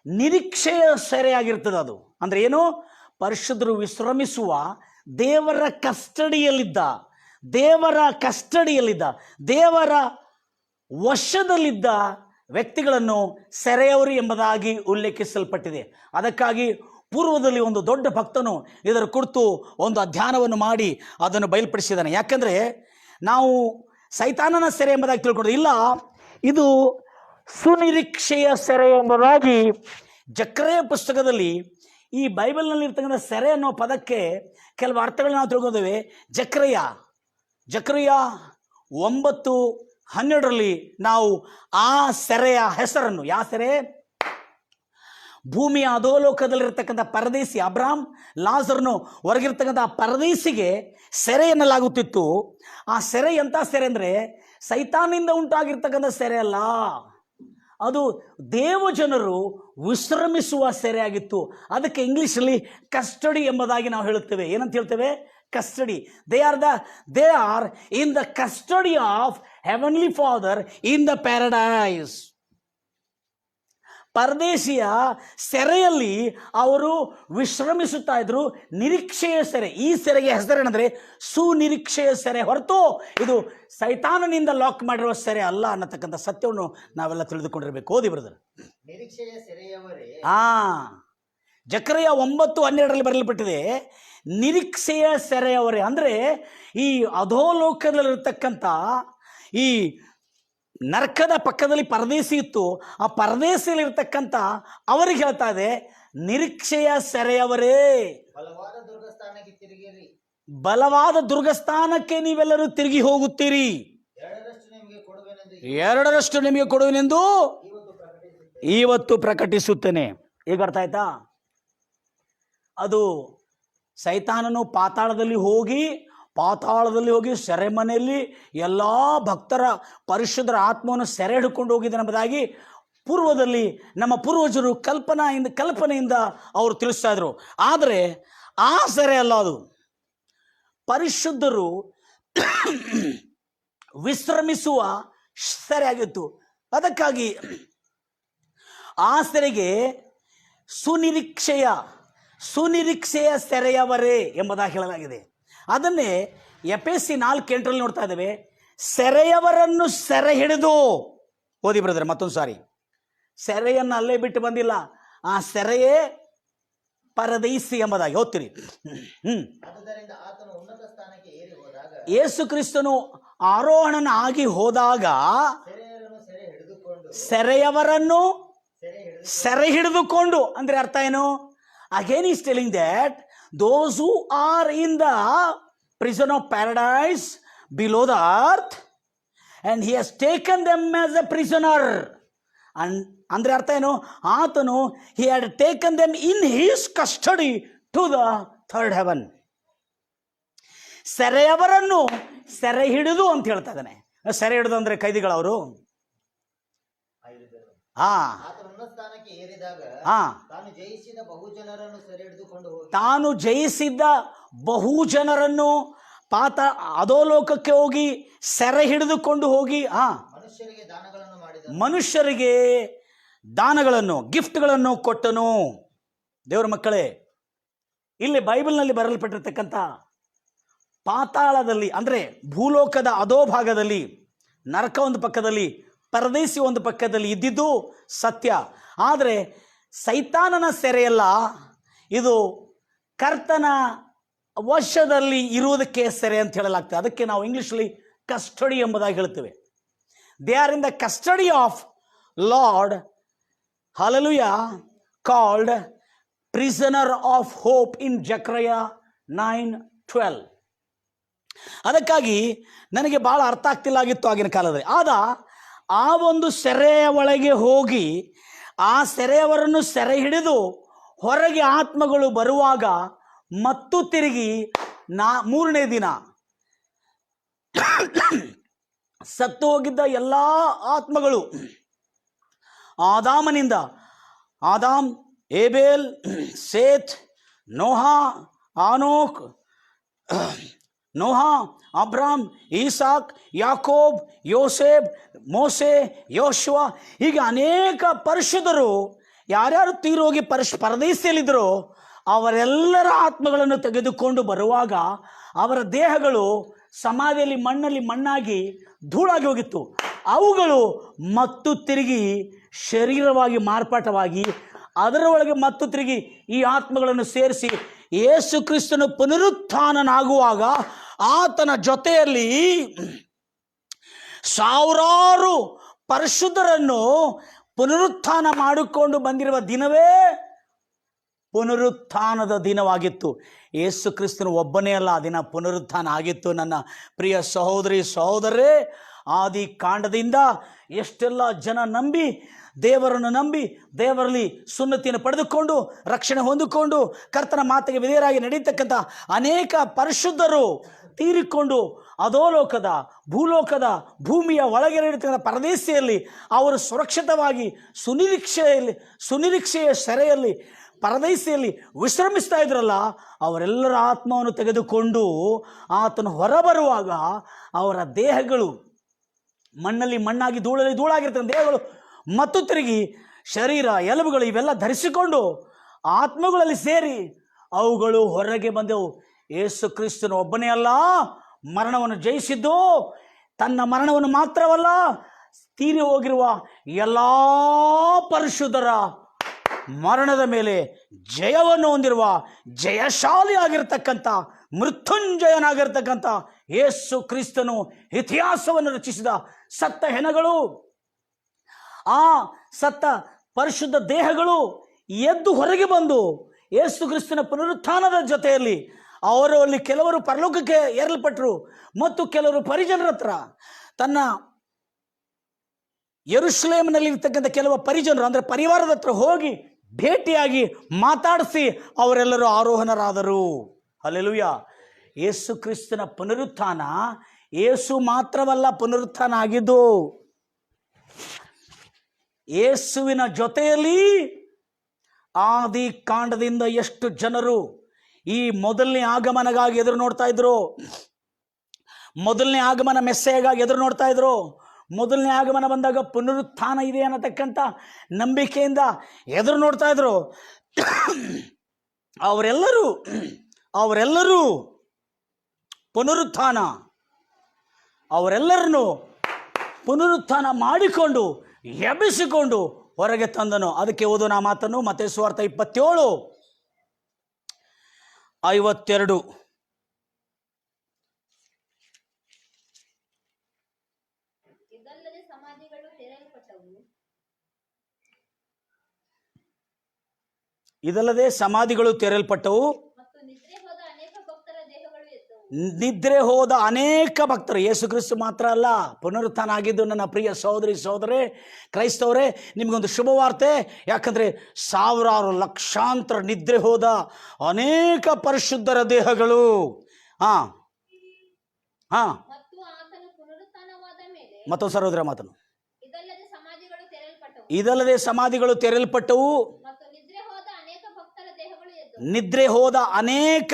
ನಿರೀಕ್ಷೆಯ ಸೆರೆಯಾಗಿರ್ತದೆ. ಅದು ಅಂದರೆ ಏನು? ಪರಿಶುದ್ಧರು ವಿಶ್ರಮಿಸುವ ದೇವರ ಕಸ್ಟಡಿಯಲ್ಲಿದ್ದ, ದೇವರ ವಶದಲ್ಲಿದ್ದ ವ್ಯಕ್ತಿಗಳನ್ನು ಸೆರೆಯವರು ಎಂಬುದಾಗಿ ಉಲ್ಲೇಖಿಸಲ್ಪಟ್ಟಿದೆ. ಅದಕ್ಕಾಗಿ ಪೂರ್ವದಲ್ಲಿ ಒಂದು ದೊಡ್ಡ ಭಕ್ತನು ಇದರ ಕುರಿತು ಒಂದು ಅಧ್ಯಯನವನ್ನು ಮಾಡಿ ಅದನ್ನು ಬಯಲ್ಪಡಿಸಿದ್ದಾನೆ. ಯಾಕೆಂದರೆ ನಾವು ಸೈತಾನನ ಸೆರೆ ಎಂಬುದಾಗಿ ತಿಳ್ಕೊಳ್ಳೋದು ಇಲ್ಲ, ಇದು ಸುನಿರೀಕ್ಷೆಯ ಸೆರೆ ಎಂಬುದಾಗಿ ಜಕರ್ಯ ಪುಸ್ತಕದಲ್ಲಿ ಈ ಬೈಬಲ್ನಲ್ಲಿ ಇರ್ತಕ್ಕಂಥ ಸೆರೆ ಅನ್ನೋ ಪದಕ್ಕೆ ಕೆಲವು ಅರ್ಥಗಳನ್ನ ನಾವು ತಿಳ್ಕೊಂಡಿದ್ದೇವೆ. ಜಕರ್ಯ 9:12 ನಾವು ಆ ಸೆರೆಯ ಹೆಸರನ್ನು, ಯಾವ ಸೆರೆ? ಭೂಮಿಯ ಅಧೋಲೋಕದಲ್ಲಿರ್ತಕ್ಕಂಥ ಪರದೇಶಿ ಅಬ್ರಾಮ್, ಲಾಜರನು ಹೊರಗಿರ್ತಕ್ಕಂಥ ಪರದೇಶಿಗೆ ಸೆರೆ ಎನ್ನಲಾಗುತ್ತಿತ್ತು. ಆ ಸೆರೆ ಎಂಥ ಸೆರೆ ಅಂದರೆ ಸೈತಾನಿಂದ ಉಂಟಾಗಿರ್ತಕ್ಕಂಥ ಸೆರೆ ಅಲ್ಲ, ಅದು ದೇವಜನರು ವಿಶ್ರಮಿಸುವ ಸೆರೆಯಾಗಿತ್ತು. ಅದಕ್ಕೆ ಇಂಗ್ಲೀಷಲ್ಲಿ ಕಸ್ಟಡಿ ಎಂಬುದಾಗಿ ನಾವು ಹೇಳುತ್ತೇವೆ. ಏನಂತ ಹೇಳ್ತೇವೆ? Custody. They are in the custody of heavenly Father in the paradise. ಪರದೇಶಿಯ ಸೆರೆಯಲ್ಲಿ ಅವರು ವಿಶ್ರಮಿಸುತ್ತಾ ಇದ್ರು. ನಿರೀಕ್ಷೆಯ ಸೆರೆ. ಈ ಸೆರೆಗೆ ಹೆಸರೇನೆಂದರೆ ಸುನಿರೀಕ್ಷೆಯ ಸೆರೆ, ಹೊರತು ಇದು ಸೈತಾನನಿಂದ ಲಾಕ್ ಮಾಡಿರುವ ಸೆರೆ ಅಲ್ಲ ಅನ್ನತಕ್ಕಂಥ ಸತ್ಯವನ್ನು ನಾವೆಲ್ಲ ತಿಳಿದುಕೊಂಡಿರಬೇಕು. ಓದಿ ಬ್ರದರ್. ನಿರೀಕ್ಷೆಯ ಸೆರೆಯವರೇ. ಜಕರ್ಯ 9:12 ಬರೆಯಲ್ಪಟ್ಟಿದೆ, ನಿರೀಕ್ಷೆಯ ಸೆರೆಯವರೇ. ಅಂದರೆ ಈ ಅಧೋಲೋಕದಲ್ಲಿರ್ತಕ್ಕಂಥ ಈ ನರಕದ ಪಕ್ಕದಲ್ಲಿ ಪರದೇಶಿ ಇತ್ತು. ಆ ಪರದೇಶಿಯಲ್ಲಿರ್ತಕ್ಕಂಥ ಅವರಿಗೆ ಹೇಳ್ತಾ ಇದೆ, ನಿರೀಕ್ಷೆಯ ಸೆರೆಯವರೇ, ಬಲವಾದ ದುರ್ಗಸ್ಥಾನಕ್ಕೆ ತಿರುಗಿರಿ. ಬಲವಾದ ದುರ್ಗಸ್ಥಾನಕ್ಕೆ ನೀವೆಲ್ಲರೂ ತಿರುಗಿ ಹೋಗುತ್ತೀರಿ. 2ರಷ್ಟು ನಿಮಗೆ ಕೊಡುವೆನೆಂದು 2ರಷ್ಟು ನಿಮಗೆ ಕೊಡುವೆನೆಂದು ಇವತ್ತು ಪ್ರಕಟಿಸುತ್ತೇನೆ. ಇವತ್ತು ಪ್ರಕಟಿಸುತ್ತೇನೆ. ಈಗ ಅರ್ಥ ಆಯ್ತಾ? ಅದು ಸೈತಾನನು ಪಾತಾಳದಲ್ಲಿ ಹೋಗಿ ಸೆರೆಮನೆಯಲ್ಲಿ ಎಲ್ಲ ಭಕ್ತರ ಪರಿಶುದ್ಧರ ಆತ್ಮವನ್ನು ಸೆರೆ ಹಿಡ್ಕೊಂಡು ಹೋಗಿದ್ದನೆಂಬುದಾಗಿ ಪೂರ್ವದಲ್ಲಿ ನಮ್ಮ ಪೂರ್ವಜರು ಕಲ್ಪನೆಯಿಂದ ಅವರು ತಿಳಿಸ್ತಾ ಇದ್ರು. ಆದರೆ ಆ ಸೆರೆ ಅಲ್ಲ, ಅದು ಪರಿಶುದ್ಧರು ವಿಶ್ರಮಿಸುವ ಸೆರೆ ಆಗಿತ್ತು. ಅದಕ್ಕಾಗಿ ಆ ಸೆರೆಗೆ ಸುನಿರೀಕ್ಷೆಯ ಸೆರೆಯವರೇ ಎಂಬುದಾಗಿ ಹೇಳಲಾಗಿದೆ. ಅದನ್ನೇ ಎಫೆಸಿ 4:8 ನೋಡ್ತಾ ಇದ್ದೇವೆ. ಸೆರೆಯವರನ್ನು ಸೆರೆ ಹಿಡಿದು, ಓದಿ ಬ್ರದರ್ ಮತ್ತೊಂದು ಸಾರಿ. ಸೆರೆಯನ್ನು ಅಲ್ಲೇ ಬಿಟ್ಟು ಬಂದಿಲ್ಲ, ಆ ಸೆರೆಯೇ ಪರದೈಸಿ ಎಂಬುದಾಗಿ ಓದ್ತೀರಿ. ಆದುದರಿಂದ ಆತನು ಉನ್ನತ ಸ್ಥಾನಕ್ಕೆ ಏರಿ ಹೋದಾಗ ಯೇಸು ಕ್ರಿಸ್ತನು ಆರೋಹಣನ ಆಗಿ ಹೋದಾಗ ಸೆರೆಯವರನ್ನು ಸೆರೆ ಹಿಡಿದುಕೊಂಡು, ಅಂದ್ರೆ ಅರ್ಥ ಏನು? Again is telling that those who are in the prison of paradise below the earth and he has taken them as a prisoner. ಅಂದ್ರೆ ಅರ್ಥ ಏನು? ಆತನು he had taken them in his custody to the third heaven. ಸೆರೆಯವರನ್ನು ಸೆರೆ ಹಿಡಿದು ಅಂತ ಹೇಳ್ತಾ ಇದ್ದಾನೆ. ಸೆರೆ ಹಿಡಿದು ಅಂದ್ರೆ ಕೈದಿಗಳವರು. ತಾನು ಜಯಿಸಿದ ಬಹುಜನರನ್ನು ಅಧೋಲೋಕಕ್ಕೆ ಹೋಗಿ ಸೆರೆ ಹಿಡಿದುಕೊಂಡು ಹೋಗಿ ಮನುಷ್ಯರಿಗೆ ದಾನಗಳನ್ನು ಗಿಫ್ಟ್ಗಳನ್ನು ಕೊಟ್ಟನು. ದೇವರ ಮಕ್ಕಳೇ, ಇಲ್ಲಿ ಬೈಬಲ್ನಲ್ಲಿ ಬರೆಯಲ್ಪಟ್ಟಿರ್ತಕ್ಕಂಥ ಪಾತಾಳದಲ್ಲಿ ಅಂದ್ರೆ ಭೂಲೋಕದ ಅಧೋಭಾಗದಲ್ಲಿ ನರಕ ಒಂದು ಪಕ್ಕದಲ್ಲಿ, ಪರದೇಸಿ ಒಂದು ಪಕ್ಕದಲ್ಲಿ ಇದ್ದಿದ್ದು ಸತ್ಯ. ಆದರೆ ಸೈತಾನನ ಸೆರೆಯಲ್ಲ, ಇದು ಕರ್ತನ ವಶದಲ್ಲಿ ಇರುವುದಕ್ಕೆ ಸೆರೆ ಅಂತ ಹೇಳಲಾಗ್ತದೆ. ಅದಕ್ಕೆ ನಾವು ಇಂಗ್ಲಿಷಲ್ಲಿ ಕಸ್ಟಡಿ ಎಂಬುದಾಗಿ ಹೇಳ್ತೇವೆ. They are in the custody of lord, hallelujah, called prisoner of hope in Zechariah 9:12. ಅದಕ್ಕಾಗಿ ನನಗೆ ಬಹಳ ಅರ್ಥ ಆಗ್ತಿಲ್ಲ ಆಗಿತ್ತು ಆಗಿನ ಕಾಲದಲ್ಲಿ. ಆ ಒಂದು ಸೆರೆಯ ಒಳಗೆ ಹೋಗಿ ಆ ಸೆರೆಯವರನ್ನು ಸೆರೆ ಹಿಡಿದು ಹೊರಗೆ ಆತ್ಮಗಳು ಬರುವಾಗ ಮತ್ತು ತಿರುಗಿ 3ನೇ ದಿನ ಸತ್ತು ಹೋಗಿದ್ದ ಎಲ್ಲ ಆತ್ಮಗಳು ಆದಾಮ್, ಏಬೇಲ್, ಸೇತ್, ನೋಹ, ಅಬ್ರಾಮ್, ಈಸಾಕ್, ಯಾಕೋಬ್, ಯೋಸೇಫ್, ಮೋಸೆ, ಯೋಶುವ, ಹೀಗೆ ಅನೇಕ ಪರಿಶುದ್ಧರು ಯಾರ್ಯಾರು ತೀರೋಗಿ ಪರದೇಶಿಯಲ್ಲಿದ್ದರೋ ಅವರೆಲ್ಲರ ಆತ್ಮಗಳನ್ನು ತೆಗೆದುಕೊಂಡು ಬರುವಾಗ ಅವರ ದೇಹಗಳು ಸಮಾಧಿಯಲ್ಲಿ ಮಣ್ಣಾಗಿ ಧೂಳಾಗಿ ಹೋಗಿತ್ತು. ಅವುಗಳು ಮತ್ತು ತಿರುಗಿ ಶರೀರವಾಗಿ ಮಾರ್ಪಾಟವಾಗಿ ಅದರ ಒಳಗೆ ಮತ್ತು ತಿರುಗಿ ಈ ಆತ್ಮಗಳನ್ನು ಸೇರಿಸಿ ಯೇಸು ಕ್ರಿಸ್ತನು ಪುನರುತ್ಥಾನನಾಗುವಾಗ ಆತನ ಜೊತೆಯಲ್ಲಿ ಸಾವಿರಾರು ಪರಿಶುದ್ಧರನ್ನು ಪುನರುತ್ಥಾನ ಮಾಡಿಕೊಂಡು ಬಂದಿರುವ ದಿನವೇ ಪುನರುತ್ಥಾನದ ದಿನವಾಗಿತ್ತು. ಯೇಸು ಕ್ರಿಸ್ತನು ಒಬ್ಬನೇ ಅಲ್ಲ, ಆ ದಿನ ಪುನರುತ್ಥಾನ ಆಗಿತ್ತು. ನನ್ನ ಪ್ರಿಯ ಸಹೋದರರೇ, ಆದಿ ಕಾಂಡದಿಂದ ಎಷ್ಟೆಲ್ಲ ಜನ ದೇವರನ್ನು ನಂಬಿ ದೇವರಲ್ಲಿ ಸುನ್ನತಿಯನ್ನು ಪಡೆದುಕೊಂಡು ರಕ್ಷಣೆ ಹೊಂದಿಕೊಂಡು ಕರ್ತನ ಮಾತಿಗೆ ವಿಧೇಯರಾಗಿ ನಡೀತಕ್ಕಂಥ ಅನೇಕ ಪರಿಶುದ್ಧರು ತೀರಿಕೊಂಡು ಭೂಲೋಕದ ಭೂಮಿಯ ಒಳಗೆ ನಡೀತಕ್ಕಂಥ ಪರದೇಶಿಯಲ್ಲಿ ಅವರು ಸುರಕ್ಷಿತವಾಗಿ ಸುನಿರೀಕ್ಷೆಯ ಸೆರೆಯಲ್ಲಿ ಪರದೇಶಿಯಲ್ಲಿ ವಿಶ್ರಮಿಸ್ತಾ ಇದ್ರಲ್ಲ, ಅವರೆಲ್ಲರ ಆತ್ಮವನ್ನು ತೆಗೆದುಕೊಂಡು ಆತನು ಹೊರಬರುವಾಗ ಅವರ ದೇಹಗಳು ಮಣ್ಣಾಗಿ ಧೂಳಾಗಿರ್ತಕ್ಕಂಥ ದೇಹಗಳು ಮತ್ತು ತಿರುಗಿ ಶರೀರ ಎಲುಬುಗಳು ಇವೆಲ್ಲ ಧರಿಸಿಕೊಂಡು ಆತ್ಮಗಳಲ್ಲಿ ಸೇರಿ ಅವುಗಳು ಹೊರಗೆ ಬಂದೆವು. ಯೇಸು ಕ್ರಿಸ್ತನು ಒಬ್ಬನೇ ಅಲ್ಲ, ಮರಣವನ್ನು ಜಯಿಸಿದ್ದು ತನ್ನ ಮರಣವನ್ನು ಮಾತ್ರವಲ್ಲ, ತೀರಿ ಹೋಗಿರುವ ಎಲ್ಲ ಪರಿಶುದ್ಧರ ಮರಣದ ಮೇಲೆ ಜಯವನ್ನು ಹೊಂದಿರುವ ಜಯಶಾಲಿ ಆಗಿರ್ತಕ್ಕಂಥ ಮೃತ್ಯುಂಜಯನಾಗಿರ್ತಕ್ಕಂಥ ಯೇಸು ಕ್ರಿಸ್ತನು ಇತಿಹಾಸವನ್ನು ರಚಿಸಿದ ಸತ್ತ ಹೆಣಗಳು, ಆ ಸತ್ತ ಪರಿಶುದ್ಧ ದೇಹಗಳು ಎದ್ದು ಹೊರಗೆ ಬಂದು ಯೇಸು ಕ್ರಿಸ್ತನ ಪುನರುತ್ಥಾನದ ಜೊತೆಯಲ್ಲಿ ಅವರು ಅಲ್ಲಿ ಕೆಲವರು ಪರಲೋಕಕ್ಕೆ ಏರಲ್ಪಟ್ಟರು ಮತ್ತು ಕೆಲವರು ಪರಿಜನರ ಹತ್ರ, ತನ್ನ ಯೆರೂಸಲೇಮಿನಲ್ಲಿ ಇರ್ತಕ್ಕಂಥ ಕೆಲವು ಪರಿಜನರು ಅಂದರೆ ಪರಿವಾರದ ಹತ್ರ ಹೋಗಿ ಭೇಟಿಯಾಗಿ ಮಾತಾಡಿಸಿ ಅವರೆಲ್ಲರೂ ಆರೋಹಣರಾದರು. ಹಲ್ಲೆಲೂಯಾ. ಯೇಸು ಕ್ರಿಸ್ತನ ಪುನರುತ್ಥಾನ, ಯೇಸು ಮಾತ್ರವಲ್ಲ ಪುನರುತ್ಥಾನ ಆಗಿದ್ದು, ಯೇಸುವಿನ ಜೊತೆಯಲ್ಲಿ ಆದಿ ಕಾಂಡದಿಂದ ಎಷ್ಟು ಜನರು ಈ ಮೊದಲನೇ ಆಗಮನಗಾಗಿ ಎದುರು ನೋಡ್ತಾ ಇದ್ರು, ಮೊದಲನೇ ಆಗಮನ ಮೆಸ್ಸೆಗಾಗಿ ಎದುರು ನೋಡ್ತಾ ಇದ್ರು. ಮೊದಲನೇ ಆಗಮನ ಬಂದಾಗ ಪುನರುತ್ಥಾನ ಇದೆ ಅನ್ನತಕ್ಕಂಥ ನಂಬಿಕೆಯಿಂದ ಎದುರು ನೋಡ್ತಾ ಇದ್ರು. ಅವರೆಲ್ಲರೂ ಅವರೆಲ್ಲರನ್ನು ಪುನರುತ್ಥಾನ ಮಾಡಿಕೊಂಡು ಎಬ್ಬಿಸಿಕೊಂಡು ಹೊರಗೆ ತಂದನು. ಅದಕ್ಕೆ ಓದೋಣ ಮಾತನ್ನು. ಮತ್ತೇಯ ಸುವಾರ್ತೆ 27:52. ಇದಲ್ಲದೆ ಸಮಾಧಿಗಳು ತೆರೆಯಲ್ಪಟ್ಟವು, ನಿದ್ರೆ ಹೋದ ಅನೇಕ ಭಕ್ತರು. ಯೇಸು ಕ್ರಿಸ್ತು ಮಾತ್ರ ಅಲ್ಲ, ಪುನರುತ್ಥಾನ ಆಗಿದ್ದು ನನ್ನ ಪ್ರಿಯ ಸಹೋದರಿ ಸಹೋದರೇ, ಕ್ರೈಸ್ತವರೇ, ನಿಮಗೊಂದು ಶುಭವಾರ್ತೆ. ಯಾಕಂದರೆ ಸಾವಿರಾರು ಲಕ್ಷಾಂತರ ನಿದ್ರೆ ಹೋದ ಅನೇಕ ಪರಿಶುದ್ಧರ ದೇಹಗಳು ಮತ್ತೊಂದು ಸಹೋದರ ಮಾತನು. ಇದಲ್ಲದೆ ಸಮಾಧಿಗಳು ತೆರೆಯಲ್ಪಟ್ಟವು, ನಿದ್ರೆ ಹೋದ ಅನೇಕ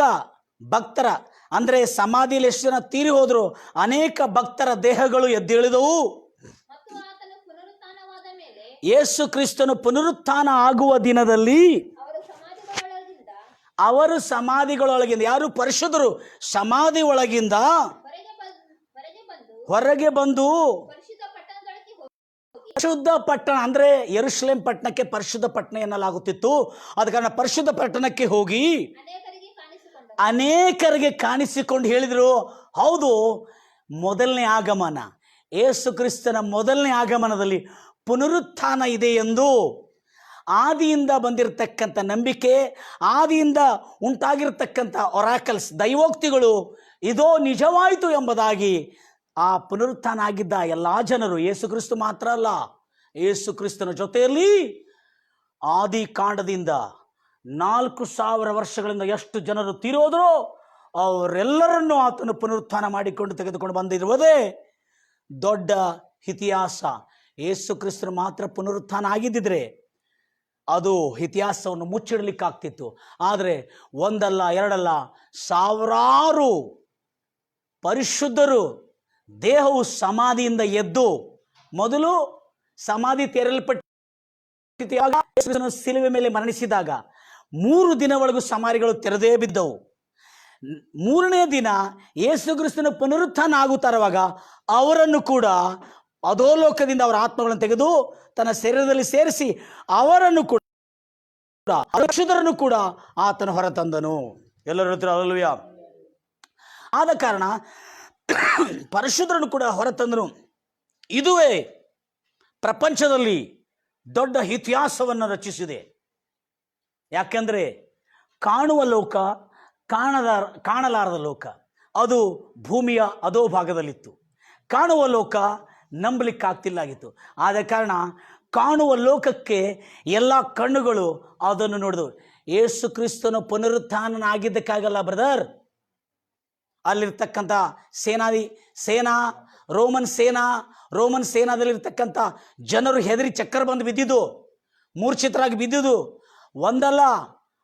ಭಕ್ತರ, ಅಂದರೆ ಸಮಾಧಿಯಲ್ಲಿ ಎಷ್ಟು ಜನ ತೀರಿ ಹೋದ್ರು, ಅನೇಕ ಭಕ್ತರ ದೇಹಗಳು ಎದ್ದೇಳಿದವು. ಯೇಸು ಕ್ರಿಸ್ತನು ಪುನರುತ್ಥಾನ ಆಗುವ ದಿನದಲ್ಲಿ ಅವರು ಸಮಾಧಿಗಳೊಳಗಿಂದ, ಯಾರು ಪರಿಶುದ್ಧರು, ಸಮಾಧಿ ಒಳಗಿಂದ ಹೊರಗೆ ಬಂದು, ಪರಿಶುದ್ಧ ಪಟ್ಟಣ ಅಂದರೆ ಯೆರೂಸಲೇಮ್ ಪಟ್ಟಣಕ್ಕೆ ಪರಿಶುದ್ಧ ಪಟ್ಟಣ ಎನ್ನಲಾಗುತ್ತಿತ್ತು. ಆದ ಕಾರಣ ಪರಿಶುದ್ಧ ಪಟ್ಟಣಕ್ಕೆ ಹೋಗಿ ಅನೇಕರಿಗೆ ಕಾಣಿಸಿಕೊಂಡು ಹೇಳಿದರು, ಹೌದು, ಮೊದಲನೇ ಆಗಮನ, ಯೇಸು ಕ್ರಿಸ್ತನ ಮೊದಲನೇ ಆಗಮನದಲ್ಲಿ ಪುನರುತ್ಥಾನ ಇದೆ ಎಂದು ಆದಿಯಿಂದ ಬಂದಿರತಕ್ಕಂಥ ನಂಬಿಕೆ, ಆದಿಯಿಂದ ಉಂಟಾಗಿರ್ತಕ್ಕಂಥ ಒರಾಕಲ್ಸ್, ದೈವೋಕ್ತಿಗಳು ಇದೋ ನಿಜವಾಯಿತು ಎಂಬುದಾಗಿ ಆ ಪುನರುತ್ಥಾನ ಆಗಿದ್ದ ಎಲ್ಲ ಜನರು, ಯೇಸು ಕ್ರಿಸ್ತು ಮಾತ್ರ ಅಲ್ಲ, ಯೇಸು ಕ್ರಿಸ್ತನ ಜೊತೆಯಲ್ಲಿ ಆದಿ ಕಾಂಡದಿಂದ 4000 ವರ್ಷಗಳಿಂದ ಎಷ್ಟು ಜನರು ತೀರೋದರೋ ಅವರೆಲ್ಲರನ್ನು ಆತನು ಪುನರುತ್ಥಾನ ಮಾಡಿಕೊಂಡು ತೆಗೆದುಕೊಂಡು ಬಂದಿರುವುದೇ ದೊಡ್ಡ ಇತಿಹಾಸ. ಯೇಸು ಕ್ರಿಸ್ತನು ಮಾತ್ರ ಪುನರುತ್ಥಾನ ಆಗಿದ್ದಿದ್ರೆ ಅದು ಇತಿಹಾಸವನ್ನು ಮುಚ್ಚಿಡಲಿಕ್ಕಾಗ್ತಿತ್ತು. ಆದರೆ ಒಂದಲ್ಲ ಎರಡಲ್ಲ, ಸಾವಿರಾರು ಪರಿಶುದ್ಧರು ದೇಹವು ಸಮಾಧಿಯಿಂದ ಎದ್ದು, ಮೊದಲು ಸಮಾಧಿ ತೆರೆಯಲ್ಪಟ್ಟ ಶಿಲುಬೆ ಮೇಲೆ ಮರಣಿಸಿದಾಗ 3 ದಿನವರೆಗೂ ಸಮಾಧಿಗಳು ತೆರೆದೇ ಬಿದ್ದವು. 3ನೇ ದಿನ ಯೇಸು ಕ್ರಿಸ್ತನ ಪುನರುತ್ಥಾನ ಆಗುತ್ತಾರುವಾಗ ಅವರನ್ನು ಕೂಡ ಅಧೋಲೋಕದಿಂದ ಅವರ ಆತ್ಮಗಳನ್ನು ತೆಗೆದು ತನ್ನ ಶರೀರದಲ್ಲಿ ಸೇರಿಸಿ ಅವರನ್ನು ಕೂಡ ಪರಿಶುದ್ಧರನ್ನು ಕೂಡ ಆತನು ಹೊರತಂದನು. ಎಲ್ಲರೂ ಹೇಳ್ತಾರೆ ಹಲ್ಲೆಲೂಯಾ. ಆದ ಕಾರಣ ಪರಿಶುದ್ಧರನ್ನು ಕೂಡ ಹೊರತಂದನು. ಇದುವೇ ಪ್ರಪಂಚದಲ್ಲಿ ದೊಡ್ಡ ಇತಿಹಾಸವನ್ನು ರಚಿಸಿದೆ. ಯಾಕೆಂದರೆ ಕಾಣುವ ಲೋಕ, ಕಾಣಲಾರದ ಲೋಕ ಅದು ಭೂಮಿಯ ಅಧೋ ಭಾಗದಲ್ಲಿತ್ತು. ಕಾಣುವ ಲೋಕ ನಂಬಲಿಕ್ಕಾಗ್ತಿಲ್ಲಾಗಿತ್ತು. ಆದ ಕಾರಣ ಕಾಣುವ ಲೋಕಕ್ಕೆ ಎಲ್ಲ ಕಣ್ಣುಗಳು ಅದನ್ನು ನೋಡಿದವು. ಯೇಸು ಕ್ರಿಸ್ತನು ಪುನರುತ್ಥಾನನಾಗಿದ್ದಕ್ಕಾಗಲ್ಲ ಬ್ರದರ್, ಅಲ್ಲಿರ್ತಕ್ಕಂಥ ರೋಮನ್ ಸೇನಾದಲ್ಲಿರ್ತಕ್ಕಂಥ ಜನರು ಹೆದರಿ ಚಕ್ಕರ್ ಬಂದು ಬಿದ್ದಿದ್ದು, ಮೂರ್ಛಿತರಾಗಿ ಬಿದ್ದಿದ್ದು ಒಂದಲ್ಲ,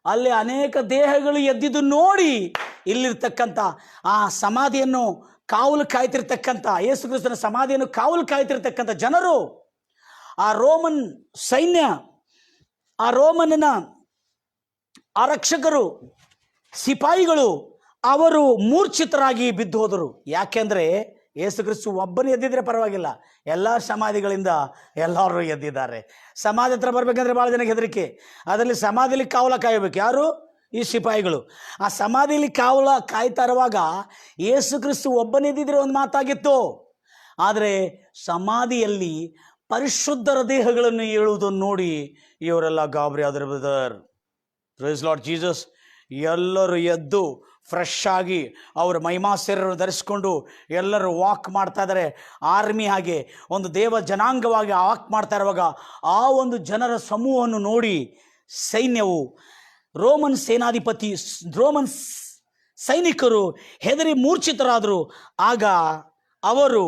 ಅಲ್ಲಿ ಅನೇಕ ದೇಹಗಳು ಎದ್ದಿದ್ದು ನೋಡಿ ಇಲ್ಲಿರ್ತಕ್ಕಂಥ ಆ ಸಮಾಧಿಯನ್ನು ಕಾವಲು ಕಾಯ್ತಿರ್ತಕ್ಕಂಥ, ಯೇಸು ಕ್ರಿಸ್ತನ ಸಮಾಧಿಯನ್ನು ಕಾವಲು ಕಾಯ್ತಿರ್ತಕ್ಕಂಥ ಜನರು, ಆ ರೋಮನ್ ಸೈನ್ಯ, ಆ ರೋಮನ್ನ ಆರಕ್ಷಕರು, ಸಿಪಾಯಿಗಳು, ಅವರು ಮೂರ್ಛಿತರಾಗಿ ಬಿದ್ದು ಹೋದರು. ಯಾಕೆಂದರೆ ಯೇಸು ಕ್ರಿಸ್ತು ಒಬ್ಬನು ಎದ್ದಿದ್ರೆ ಪರವಾಗಿಲ್ಲ, ಎಲ್ಲ ಸಮಾಧಿಗಳಿಂದ ಎಲ್ಲರೂ ಎದ್ದಿದ್ದಾರೆ. ಸಮಾಧಿ ಹತ್ರ ಬರಬೇಕಂದ್ರೆ ಭಾಳ ಜನಕ್ಕೆ ಹೆದರಿಕೆ. ಅದರಲ್ಲಿ ಸಮಾಧಿಯಲ್ಲಿ ಕಾವಲ ಕಾಯಬೇಕು ಯಾರು? ಈ ಸಿಪಾಯಿಗಳು. ಆ ಸಮಾಧಿಯಲ್ಲಿ ಕಾವಲ ಕಾಯ್ತಾ ಇರುವಾಗ ಯೇಸು ಕ್ರಿಸ್ತು ಒಬ್ಬನೆದ್ದಿದ್ರೆ ಒಂದು ಮಾತಾಗಿತ್ತು. ಆದರೆ ಸಮಾಧಿಯಲ್ಲಿ ಪರಿಶುದ್ಧರ ದೇಹಗಳನ್ನು ಏಳುವುದನ್ನು ನೋಡಿ ಇವರೆಲ್ಲ ಗಾಬರಿ ಆದರು ಬ್ರದರ್. Price Lord Jesus. ಎಲ್ಲರೂ ಎದ್ದು ಫ್ರೆಶ್ ಆಗಿ ಅವರು ಮಹಿಮಾ ಶರೀರವನ್ನು ಧರಿಸಿಕೊಂಡು ಎಲ್ಲರೂ ವಾಕ್ ಮಾಡ್ತಾ ಇದ್ದಾರೆ. ಆರ್ಮಿ ಹಾಗೆ ಒಂದು ದೇವ ಜನಾಂಗವಾಗಿ ವಾಕ್ ಮಾಡ್ತಾ ಇರುವಾಗ ಆ ಒಂದು ಜನರ ಸಮೂಹವನ್ನು ನೋಡಿ ಸೈನ್ಯವು ರೋಮನ್ ಸೇನಾಧಿಪತಿ ರೋಮನ್ ಸೈನಿಕರು ಹೆದರಿ ಮೂರ್ಛಿತರಾದರು. ಆಗ ಅವರು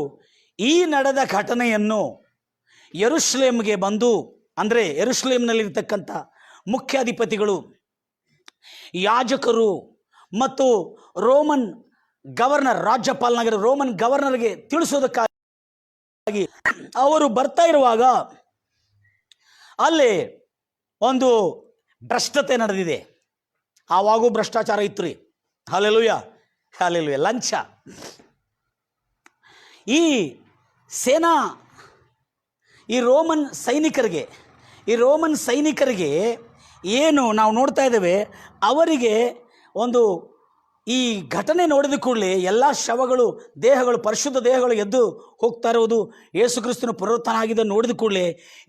ಈ ನಡೆದ ಘಟನೆಯನ್ನು ಯೆರೂಸಲೇಮಿಗೆ ಬಂದು, ಅಂದರೆ ಯೆರೂಸಲೇಮಿನಲ್ಲಿರ್ತಕ್ಕಂಥ ಮುಖ್ಯಾಧಿಪತಿಗಳು, ಯಾಜಕರು ಮತ್ತು ರೋಮನ್ ಗವರ್ನರ್, ರಾಜ್ಯಪಾಲನಾಗಿರೋ ರೋಮನ್ ಗವರ್ನರ್ಗೆ ತಿಳಿಸೋದಕ್ಕಾಗಿ ಅವರು ಬರ್ತಾ ಇರುವಾಗ ಅಲ್ಲಿ ಒಂದು ಭ್ರಷ್ಟತೆ ನಡೆದಿದೆ. ಆವಾಗೂ ಭ್ರಷ್ಟಾಚಾರ ಇತ್ತು ರೀ. Hallelujah hallelujah. ಲಂಚ. ಈ ಸೇನಾ ಈ ರೋಮನ್ ಸೈನಿಕರಿಗೆ ಏನು ನಾವು ನೋಡ್ತಾ ಇದ್ದೇವೆ, ಅವರಿಗೆ ಒಂದು ಈ ಘಟನೆ ನೋಡಿದ ಕೂಡಲೇ ಎಲ್ಲ ಶವಗಳು, ದೇಹಗಳು, ಪರಿಶುದ್ಧ ದೇಹಗಳು ಎದ್ದು ಹೋಗ್ತಾ ಇರುವುದು, ಯೇಸು ಕ್ರಿಸ್ತನು ಪುನರುತ್ಥಾನ ಆಗಿದ್ದ ನೋಡಿದ ಕೂಡಲೇ